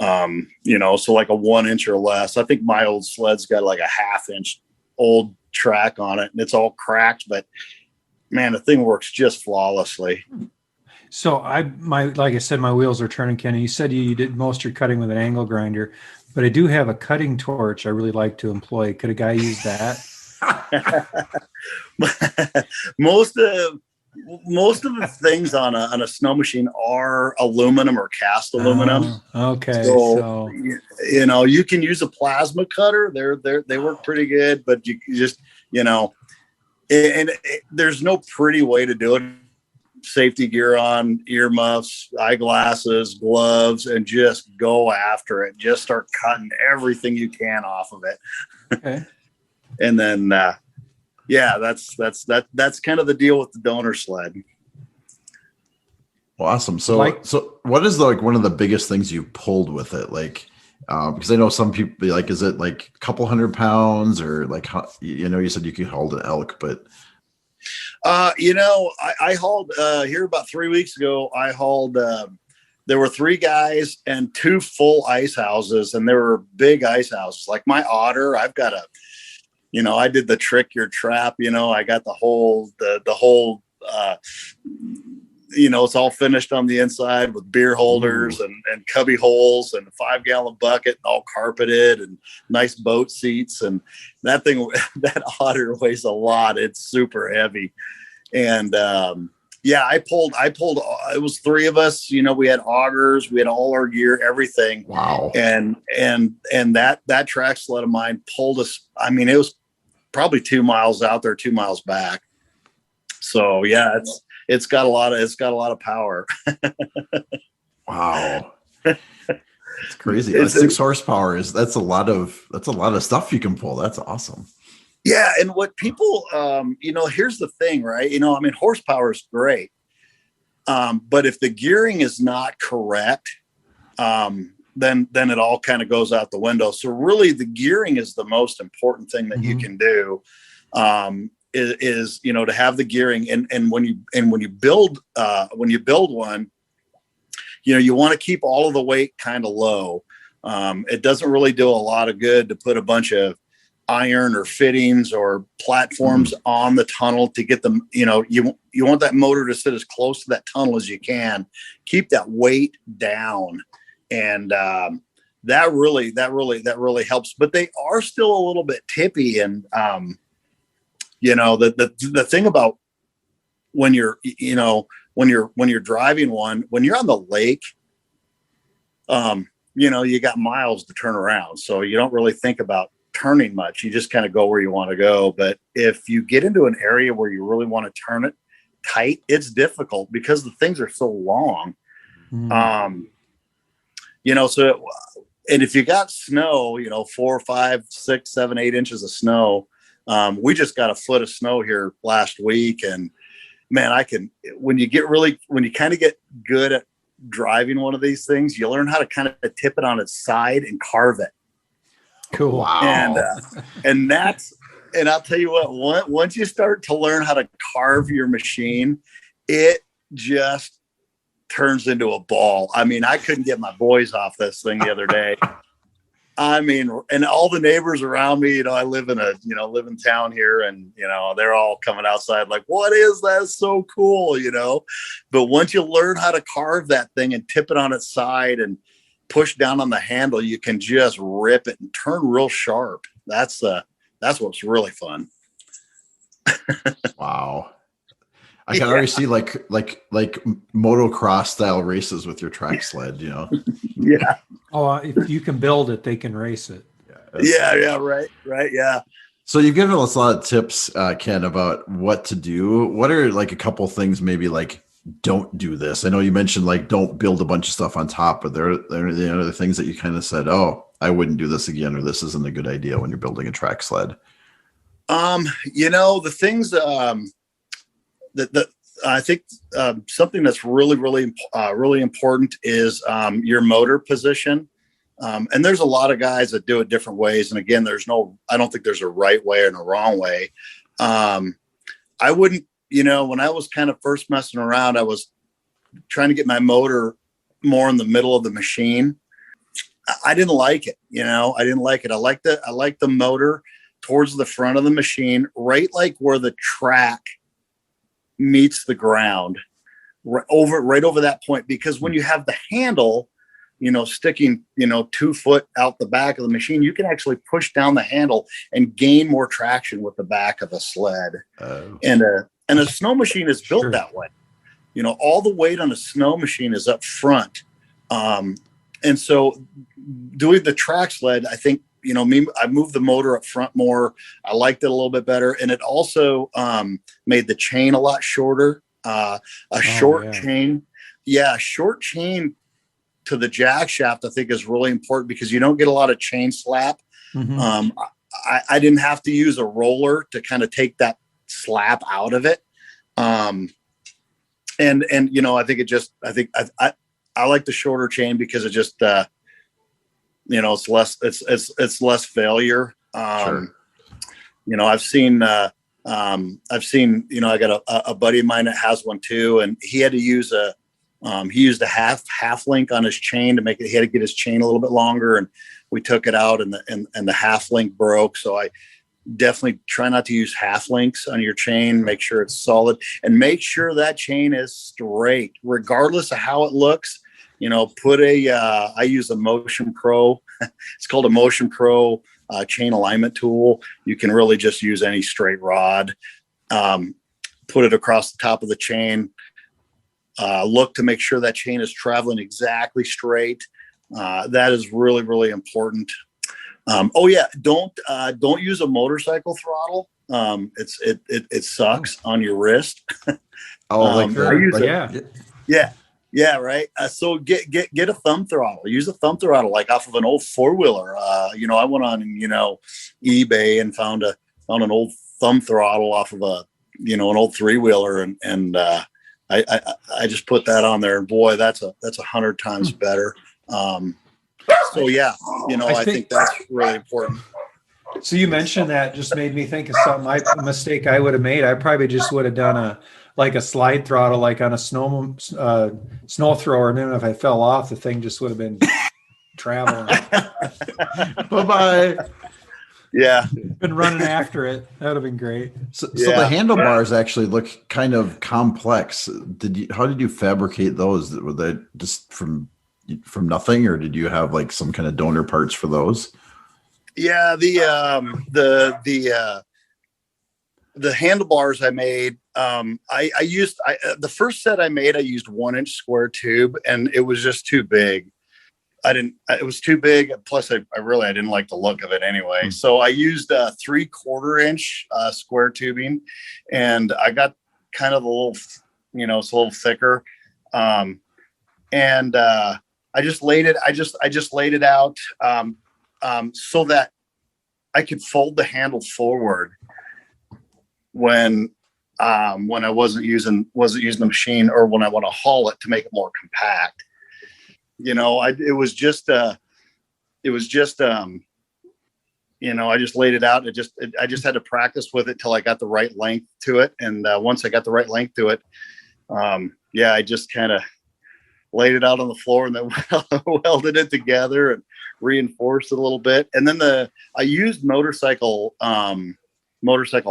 So like a 1 inch or less. I think my old sled's got like a 1/2 inch old track on it, and it's all cracked, but man, the thing works just flawlessly. So like I said, my wheels are turning, Kenny. You said you did most of your cutting with an angle grinder, but I do have a cutting torch I really like to employ. Could a guy use that? Most of the things on a snow machine are aluminum or cast aluminum. Okay. So you can use a plasma cutter. They work pretty good, but you just, there's no pretty way to do it. Safety gear on, earmuffs, eyeglasses, gloves, and just go after it. Just start cutting everything you can off of it. Okay. And then, that's kind of the deal with the donor sled. Well, awesome. So what is one of the biggest things you pulled with it? Like, because I know some people like, is it like a couple 100 pounds, or like, you said you could hold an elk, but I hauled here about 3 weeks ago. I hauled. There were 3 guys and 2 full ice houses, and there were big ice houses. Like my otter, I've got I did the trick your trap. I got the whole. It's all finished on the inside with beer holders and cubby holes and a 5-gallon bucket, and all carpeted and nice boat seats. And that otter weighs a lot. It's super heavy. And, I pulled, it was 3 of us, we had augers, we had all our gear, everything. Wow. And that track sled of mine pulled us. I mean, it was probably 2 miles out there, 2 miles back. So yeah, it's got a lot of power. Wow. It's crazy. 6 horsepower that's a lot of stuff you can pull. That's awesome. Yeah. And what people, here's the thing, right? Horsepower is great. But if the gearing is not correct, then it all kind of goes out the window. So really the gearing is the most important thing that you can do. Is to have the gearing, and when you build one, you want to keep all of the weight kind of low. It doesn't really do a lot of good to put a bunch of iron or fittings or platforms on the tunnel to get them. You want that motor to sit as close to that tunnel as you can. Keep that weight down, and that really helps. But they are still a little bit tippy, and the thing about when you're driving one, when you're on the lake, you got miles to turn around. So you don't really think about turning much. You just kind of go where you want to go. But if you get into an area where you really want to turn it tight, it's difficult because the things are so long. So, and if you got snow, 4, 5, 6, 7, 8 inches of snow, we just got a foot of snow here last week, and man, when you kind of get good at driving one of these things, you learn how to kind of tip it on its side and carve it. Cool. Wow. And I'll tell you what, once you start to learn how to carve your machine, it just turns into a ball. I mean, I couldn't get my boys off this thing the other day. I mean, and all the neighbors around me, I live in town here, and, they're all coming outside like, what is that? It's so cool, but once you learn how to carve that thing and tip it on its side and push down on the handle, you can just rip it and turn real sharp. That's what's really fun. Wow. I can already see like motocross style races with your track sled, Yeah. Oh, if you can build it, they can race it. Yeah. Right. Yeah. So you've given us a lot of tips, Ken, about what to do. What are like a couple things, maybe like don't do this? I know you mentioned like don't build a bunch of stuff on top, but there are the things that you kind of said, oh, I wouldn't do this again, or this isn't a good idea when you're building a track sled. The things that I think something that's really, really, really important is your motor position. And there's a lot of guys that do it different ways. And again, I don't think there's a right way and a wrong way. I wouldn't, when I was kind of first messing around, I was trying to get my motor more in the middle of the machine. I didn't like it. I didn't like it. I like the motor towards the front of the machine, right like where the track meets the ground, right over that point. Because when you have the handle, sticking, 2 foot out the back of the machine, you can actually push down the handle and gain more traction with the back of a sled. Oh. And a snow machine is built that way. All the weight on a snow machine is up front. And so doing the track sled, I think, I moved the motor up front more. I liked it a little bit better. And it also made the chain a lot shorter. Short chain. Yeah, short chain to the jack shaft, I think, is really important because you don't get a lot of chain slap. Mm-hmm. I didn't have to use a roller to kind of take that slap out of it. I think I like the shorter chain because it just, it's less failure. Sure. I've seen I've seen, I got a buddy of mine that has one too, and he had to use he used a half link on his chain to make it. He had to get his chain a little bit longer, and we took it out, and the half link broke. So I definitely try not to use half links on your chain. Make sure it's solid, and make sure that chain is straight, regardless of how it looks. Put I use a Motion Pro. It's called a Motion Pro chain alignment tool. You can really just use any straight rod. Put it across the top of the chain. Look to make sure that chain is traveling exactly straight. That is really, really important. Don't use a motorcycle throttle. It sucks on your wrist. Yeah, right. So get a thumb throttle. Use a thumb throttle, like off of an old 4-wheeler. I went on eBay and found an old thumb throttle off of an old 3-wheeler, and I just put that on there, and boy, that's 100 times better. I think that's really important. So you mentioned that, just made me think of something. A mistake I would have made. I probably just would have done a slide throttle, like on a snow thrower, and then if I fell off, the thing just would have been traveling. Bye-bye. Yeah, been running after it. That would have been great. So the handlebars actually look kind of complex. How did you fabricate those? Were they just from nothing, or did you have like some kind of donor parts for those? Yeah, the handlebars I made, I used the first set I made, I used 1-inch square tube, and it was just too big. It was too big. Plus I didn't like the look of it anyway. So I used 3/4 inch square tubing, and I got kind of a little, it's a little thicker. And I just laid it out so that I could fold the handle forward when I wasn't using the machine, or when I want to haul it to make it more compact. I just laid it out. I just had to practice with it till I got the right length to it. And once I got the right length to it, I just kind of laid it out on the floor, and then welded it together and reinforced it a little bit. And then I used motorcycle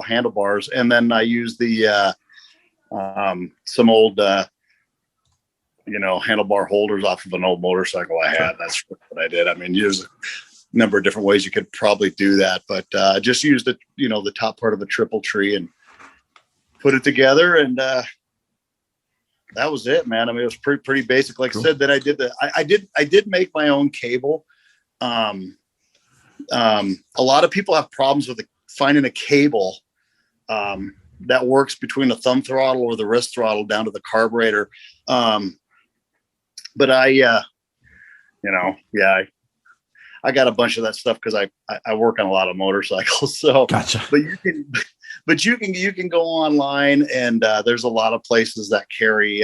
handlebars, and then I used the some old handlebar holders off of an old motorcycle I had. That's what I did. I mean, there's a number of different ways you could probably do that, but just used the top part of a triple tree and put it together, and that was it, man. I mean, it was pretty basic. Like cool. I said, that I did make my own cable. A lot of people have problems with finding a cable that works between the thumb throttle or the wrist throttle down to the carburetor. But I got a bunch of that stuff because I work on a lot of motorcycles. So, gotcha. But you can go online, and there's a lot of places that carry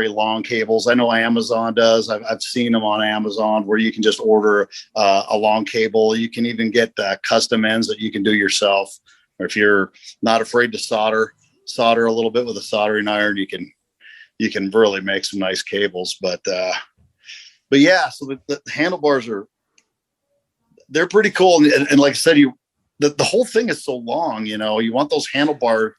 long cables. I know Amazon does. I've seen them on Amazon where you can just order a long cable. You can even get custom ends that you can do yourself. Or if you're not afraid to solder a little bit with a soldering iron, you can really make some nice cables. But yeah, so the handlebars they're pretty cool. And like I said, the whole thing is so long, you want those handlebars,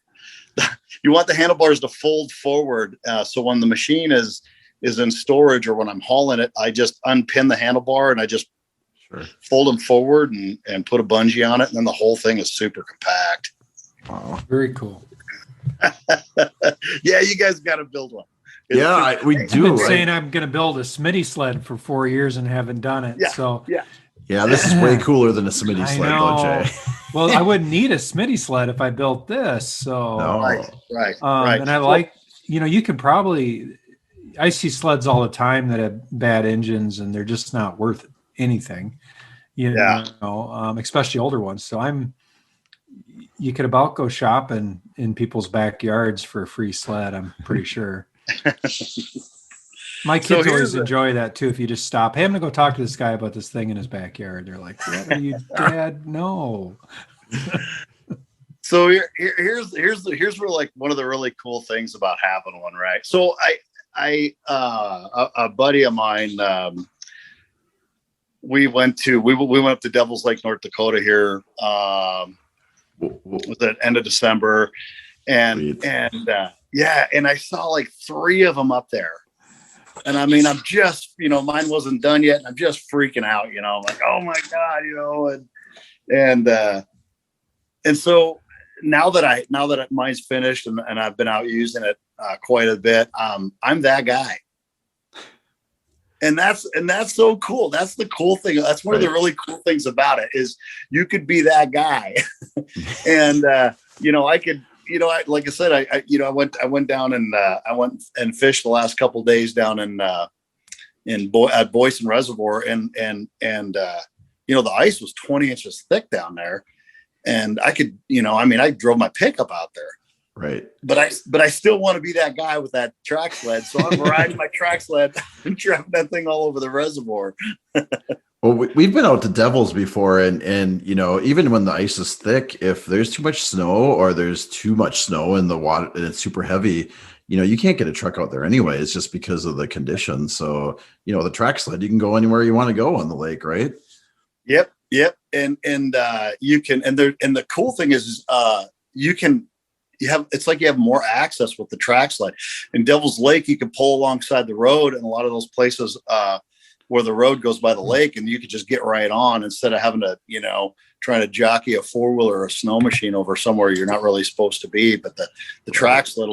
you want the handlebars to fold forward. So when the machine is in storage, or when I'm hauling it, I just unpin the handlebar, and I just fold them forward and put a bungee on it. And then the whole thing is super compact. Wow. Very cool. Yeah, you guys got to build one. We do. I've been saying I'm going to build a Smitty sled for 4 years and haven't done it. Yeah, this is way cooler than a Smitty sled, though, Jay. Well, I wouldn't need a Smitty sled if I built this. So right. And I like, you can probably, I see sleds all the time that have bad engines, and they're just not worth anything. Especially older ones. So you could about go shopping in people's backyards for a free sled, I'm pretty sure. My kids always enjoy that too. If you just stop, hey, I'm gonna go talk to this guy about this thing in his backyard. They're like, "What are you, Dad? No." So here's where like one of the really cool things about having one, right? So a buddy of mine, we went up to Devil's Lake, North Dakota here. Was at end of December, and I saw like 3 of them up there. And I mean, I'm just, mine wasn't done yet, and I'm just freaking out, I'm like, oh my God, and so now that mine's finished and I've been out using it quite a bit, I'm that guy. And that's so cool. That's the cool thing. That's one of the really cool things about it is you could be that guy. And, I could, like I said, I went down and I went and fished the last couple of days down at Boyson Reservoir, and the ice was 20 inches thick down there, and I could, I drove my pickup out there. Right. But I still want to be that guy with that track sled. So I'm riding my track sled and driving that thing all over the reservoir. Well, we've been out to Devils before, and even when the ice is thick, if there's too much snow or there's too much snow in the water and it's super heavy, you can't get a truck out there anyway. It's just because of the conditions. So, the track sled, you can go anywhere you want to go on the lake, right? Yep. And you can, and the cool thing is it's like you have more access with the track sled. In Devil's Lake, you can pull alongside the road, and a lot of those places where the road goes by the lake, and you could just get right on instead of having to, trying to jockey a 4-wheeler or a snow machine over somewhere you're not really supposed to be. But the track sled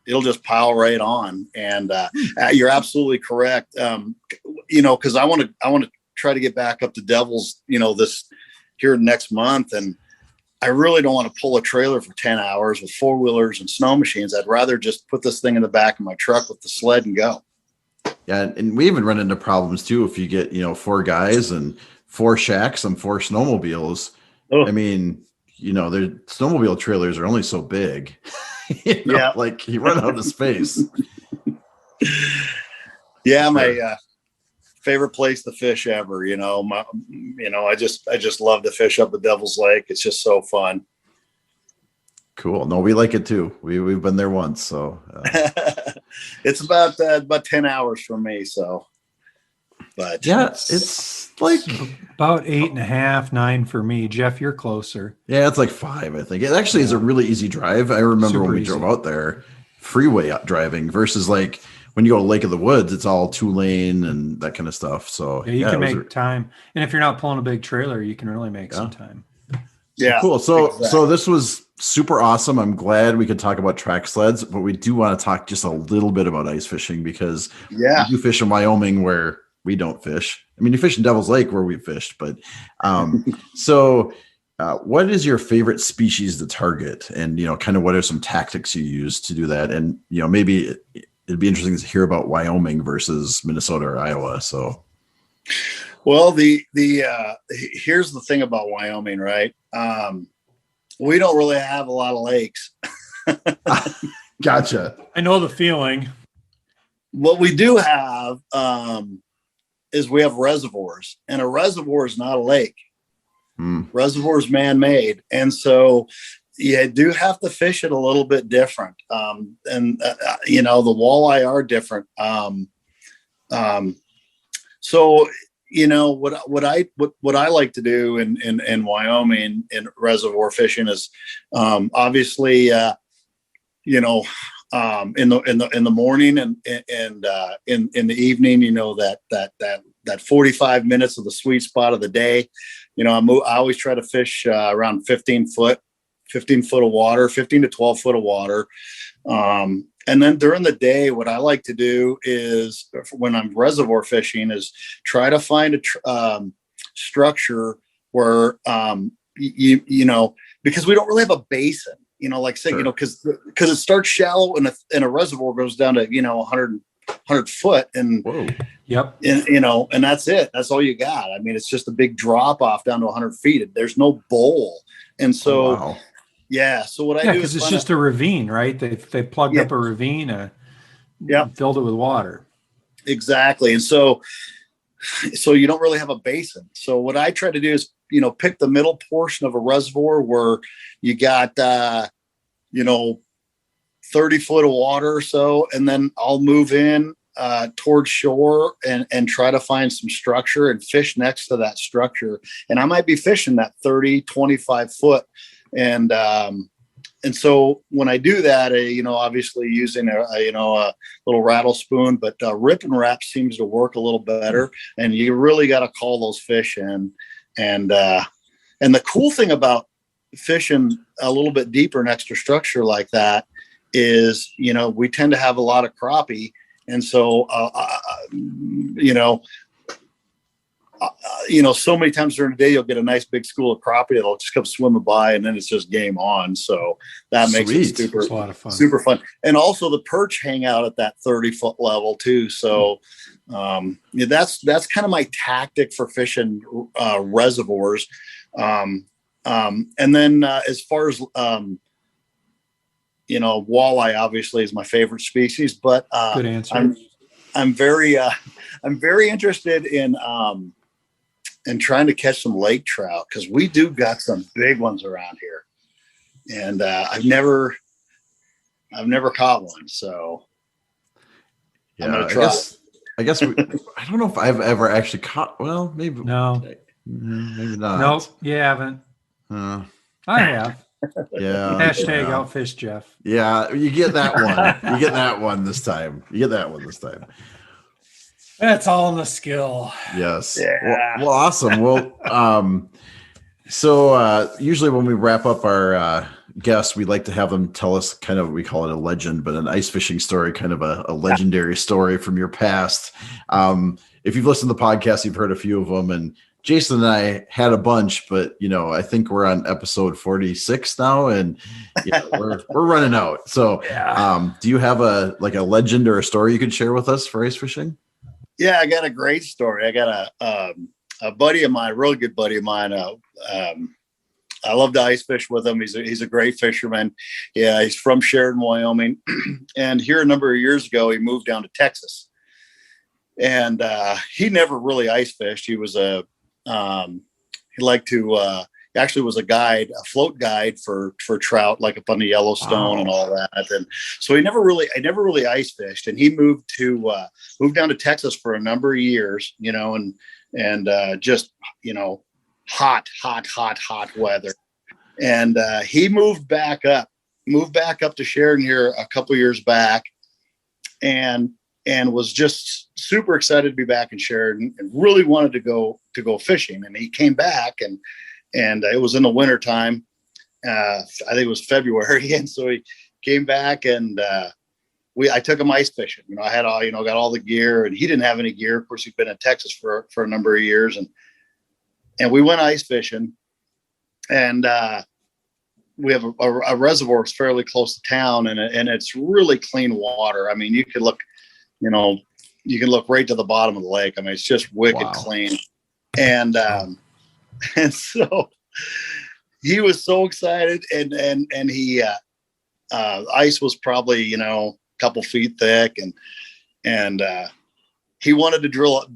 it'll just pile right on. And you're absolutely correct. Because I want to try to get back up to Devils, this here next month, and I really don't want to pull a trailer for 10 hours with 4-wheelers and snow machines. I'd rather just put this thing in the back of my truck with the sled and go. Yeah. And we even run into problems too. If you get, 4 guys and 4 shacks and 4 snowmobiles, I mean, their snowmobile trailers are only so big, like you run out of space. Yeah. My, favorite place to fish ever, I just love to fish up the Devil's Lake. It's just so fun. Cool. No, we like it too. We've been there once, so it's about 10 hours from me. So, but yeah, it's like about 8.5, 9 for me. Jeff, you're closer. Yeah, it's like 5, I think. It actually is a really easy drive. I remember Super when we drove out there, freeway driving versus like when you go to Lake of the Woods, it's all 2-lane and that kind of stuff. So yeah, you can make time. And if you're not pulling a big trailer, you can really make some time. Yeah. Cool. So this was super awesome. I'm glad we could talk about track sleds, but we do want to talk just a little bit about ice fishing because you fish in Wyoming where we don't fish. I mean, you fish in Devil's Lake where we fished, but what is your favorite species to target? And, kind of what are some tactics you use to do that? And, maybe it'd be interesting to hear about Wyoming versus Minnesota or Iowa. So, well, here's the thing about Wyoming, right? We don't really have a lot of lakes. Gotcha. I know the feeling. What we do have is we have reservoirs, and a reservoir is not a lake. Reservoir is man-made, and so you do have to fish it a little bit different. The walleye are different. So what I like to do in Wyoming in reservoir fishing is obviously in the morning and in the evening, that 45 minutes of the sweet spot of the day. I always try to fish around 15 foot of water, 15 to 12 foot of water. And then during the day, what I like to do is when I'm reservoir fishing is try to find a structure where, because we don't really have a basin, because it starts shallow and a reservoir goes down to, 100 foot and, and that's it. That's all you got. I mean, it's just a big drop off down to 100 feet. There's no bowl. And so, so what I do because it's just a ravine, right? They plugged up a ravine, filled it with water. Exactly. And so so you don't really have a basin. So what I try to do is, pick the middle portion of a reservoir where you got, 30 foot of water or so. And then I'll move in towards shore and try to find some structure and fish next to that structure. And I might be fishing that 30, 25 foot. And so when I do that, obviously using a little rattle spoon, but rip and wrap seems to work a little better. And you really got to call those fish in. And the cool thing about fishing a little bit deeper next to structure like that is, we tend to have a lot of crappie. And so, so many times during the day, you'll get a nice big school of crappie that'll just come swimming by, and then it's just game on. So that makes it super, a lot of fun. Super fun. And also the perch hang out at that 30-foot level too. So that's kind of my tactic for fishing reservoirs. And then as far as, walleye obviously is my favorite species, but good answer. I'm very interested in trying to catch some lake trout, because we do got some big ones around here, and I've never caught one. So yeah, I'm gonna try. I guess I don't know if I've ever actually caught. Well, maybe no, maybe not. Nope, you haven't. I have. Yeah. Hashtag outfish Jeff. Yeah, you get that one. You get that one this time. That's all in the skill. Yes. Yeah. Well, awesome. Well, so usually when we wrap up our guests, we like to have them tell us kind of, we call it a legend, but an ice fishing story, kind of a legendary story from your past. If you've listened to the podcast, you've heard a few of them, and Jason and I had a bunch, but I think we're on episode 46 now, and we're running out. So, do you have a legend or a story you could share with us for ice fishing? Yeah, I got a great story. I got a buddy of mine, a real good buddy of mine. I love to ice fish with him. He's a great fisherman. Yeah, he's from Sheridan, Wyoming, and here a number of years ago, he moved down to Texas, and he never really ice fished. He was he liked to actually was a float guide for trout, like up on the Yellowstone and all that. And so I never really ice fished, and he moved down to Texas for a number of years, and just, hot weather. And he moved back up to Sheridan here a couple years back, and was just super excited to be back in Sheridan, and really wanted to go fishing. And he came back, and it was in the winter time. I think it was February. And so he came back, and I took him ice fishing. I had all, got all the gear, and he didn't have any gear. Of course, he'd been in Texas for a number of years, and we went ice fishing, and we have a reservoir that's fairly close to town, and it's really clean water. I mean, you could look, you can look right to the bottom of the lake. I mean, it's just wicked clean. And so he was so excited, and he, ice was probably, a couple feet thick, and he wanted to drill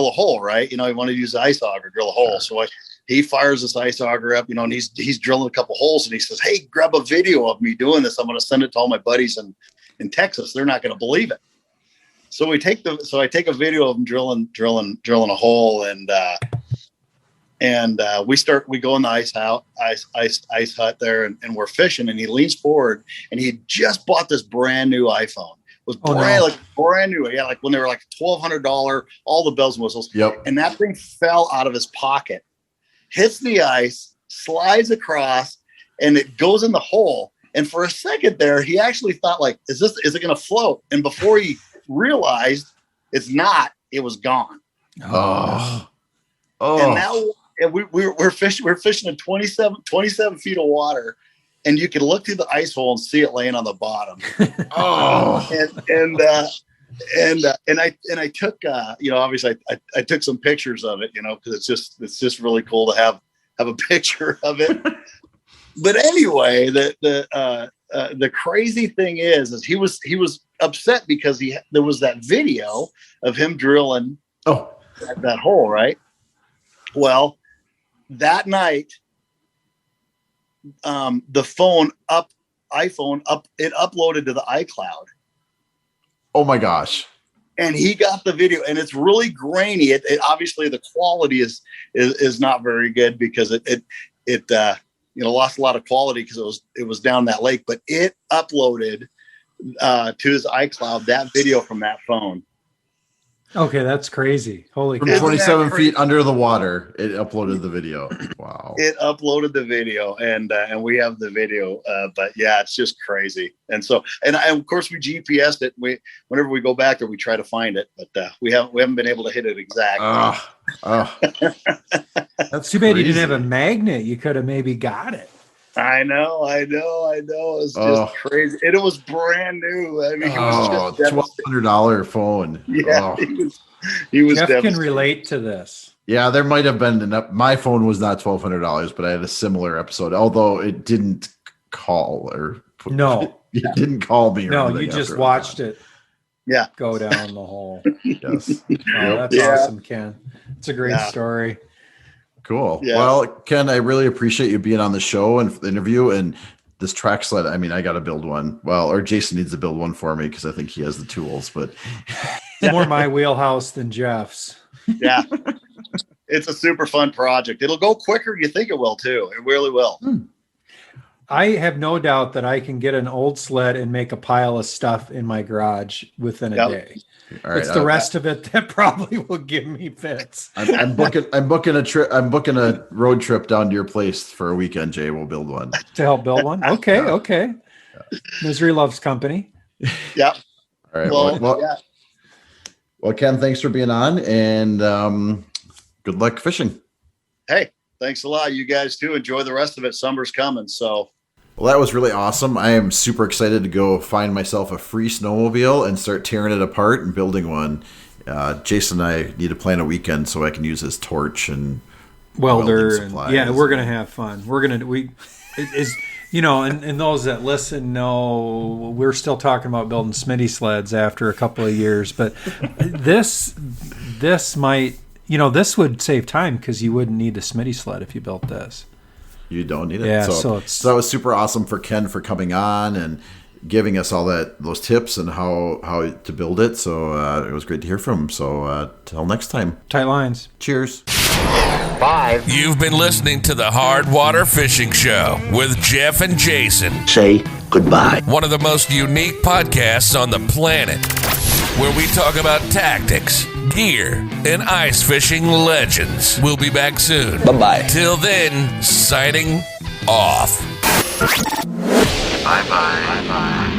a hole, right? He wanted to use the ice auger, drill a hole. So he fires this ice auger up, and he's drilling a couple holes, and he says, "Hey, grab a video of me doing this. I'm going to send it to all my buddies in Texas. They're not going to believe it." So I take a video of him drilling a hole, and we go in the ice hut there, and we're fishing, and he leans forward, and he just bought this brand new iPhone. It was brand new. Yeah, like when they were like $1,200, all the bells and whistles. Yep. And that thing fell out of his pocket, hits the ice, slides across, and it goes in the hole. And for a second there, he actually thought, like, is it going to float? And before he realized it's not, it was gone. And now we're fishing in 27 feet of water, and you can look through the ice hole and see it laying on the bottom. And I took obviously I took some pictures of it, because it's just really cool to have a picture of it. But anyway, the crazy thing is he was upset because there was that video of him drilling that hole, right? Well, that night, the iPhone uploaded to the iCloud. Oh my gosh. And he got the video, and it's really grainy. It obviously the quality is not very good because it lost a lot of quality because it was down that lake. But it uploaded to his iCloud that video from that phone. Okay, that's crazy. Holy From cow. 27 feet under the water, it uploaded the video. Wow. It uploaded the video, and we have the video. But yeah, it's just crazy. And so, and of course we GPSed it. Whenever we go back there, we try to find it, but we haven't been able to hit it exactly. That's too bad you didn't have a magnet. You could have maybe got it. I know. It's just crazy. And it was brand new. I mean, $1,200 phone. Yeah, he was. Jeff can relate to this. Yeah, there might have been my phone was not $1,200, but I had a similar episode. Although it didn't call it didn't call me. No, you just watched it. Yeah, go down the hole. Yes, that's awesome, Ken. It's a great story. Cool. Yeah. Well, Ken, I really appreciate you being on the show and the interview and this track sled. I mean, I got to build one. Well, or Jason needs to build one for me because I think he has the tools, but it's more my wheelhouse than Jeff's. Yeah. It's a super fun project. It'll go quicker than you think it will too. It really will. I have no doubt that I can get an old sled and make a pile of stuff in my garage within a day. All right, it's the rest of it that probably will give me fits. I'm booking a trip. I'm booking a road trip down to your place for a weekend. Jay, we'll build one to help build one. Okay. Yeah. Misery loves company. Yep. All right. Well, Ken, thanks for being on, and good luck fishing. Hey, thanks a lot. You guys too. Enjoy the rest of it. Summer's coming, so. Well, that was really awesome. I am super excited to go find myself a free snowmobile and start tearing it apart and building one. Jason and I need to plan a weekend so I can use his torch and welder. And, we're gonna have fun. And those that listen know we're still talking about building Smitty sleds after a couple of years, but this might, this would save time because you wouldn't need a Smitty sled if you built this. You don't need it. Yeah, so that was super awesome for Ken for coming on and giving us all those tips and how to build it. So it was great to hear from him. So till next time. Tight lines. Cheers. Bye. You've been listening to the Hard Water Fishing Show with Jeff and Jason. Say goodbye. One of the most unique podcasts on the planet, where we talk about tactics, gear, and ice fishing legends. We'll be back soon. Bye-bye. Till then, signing off. Bye-bye. Bye-bye.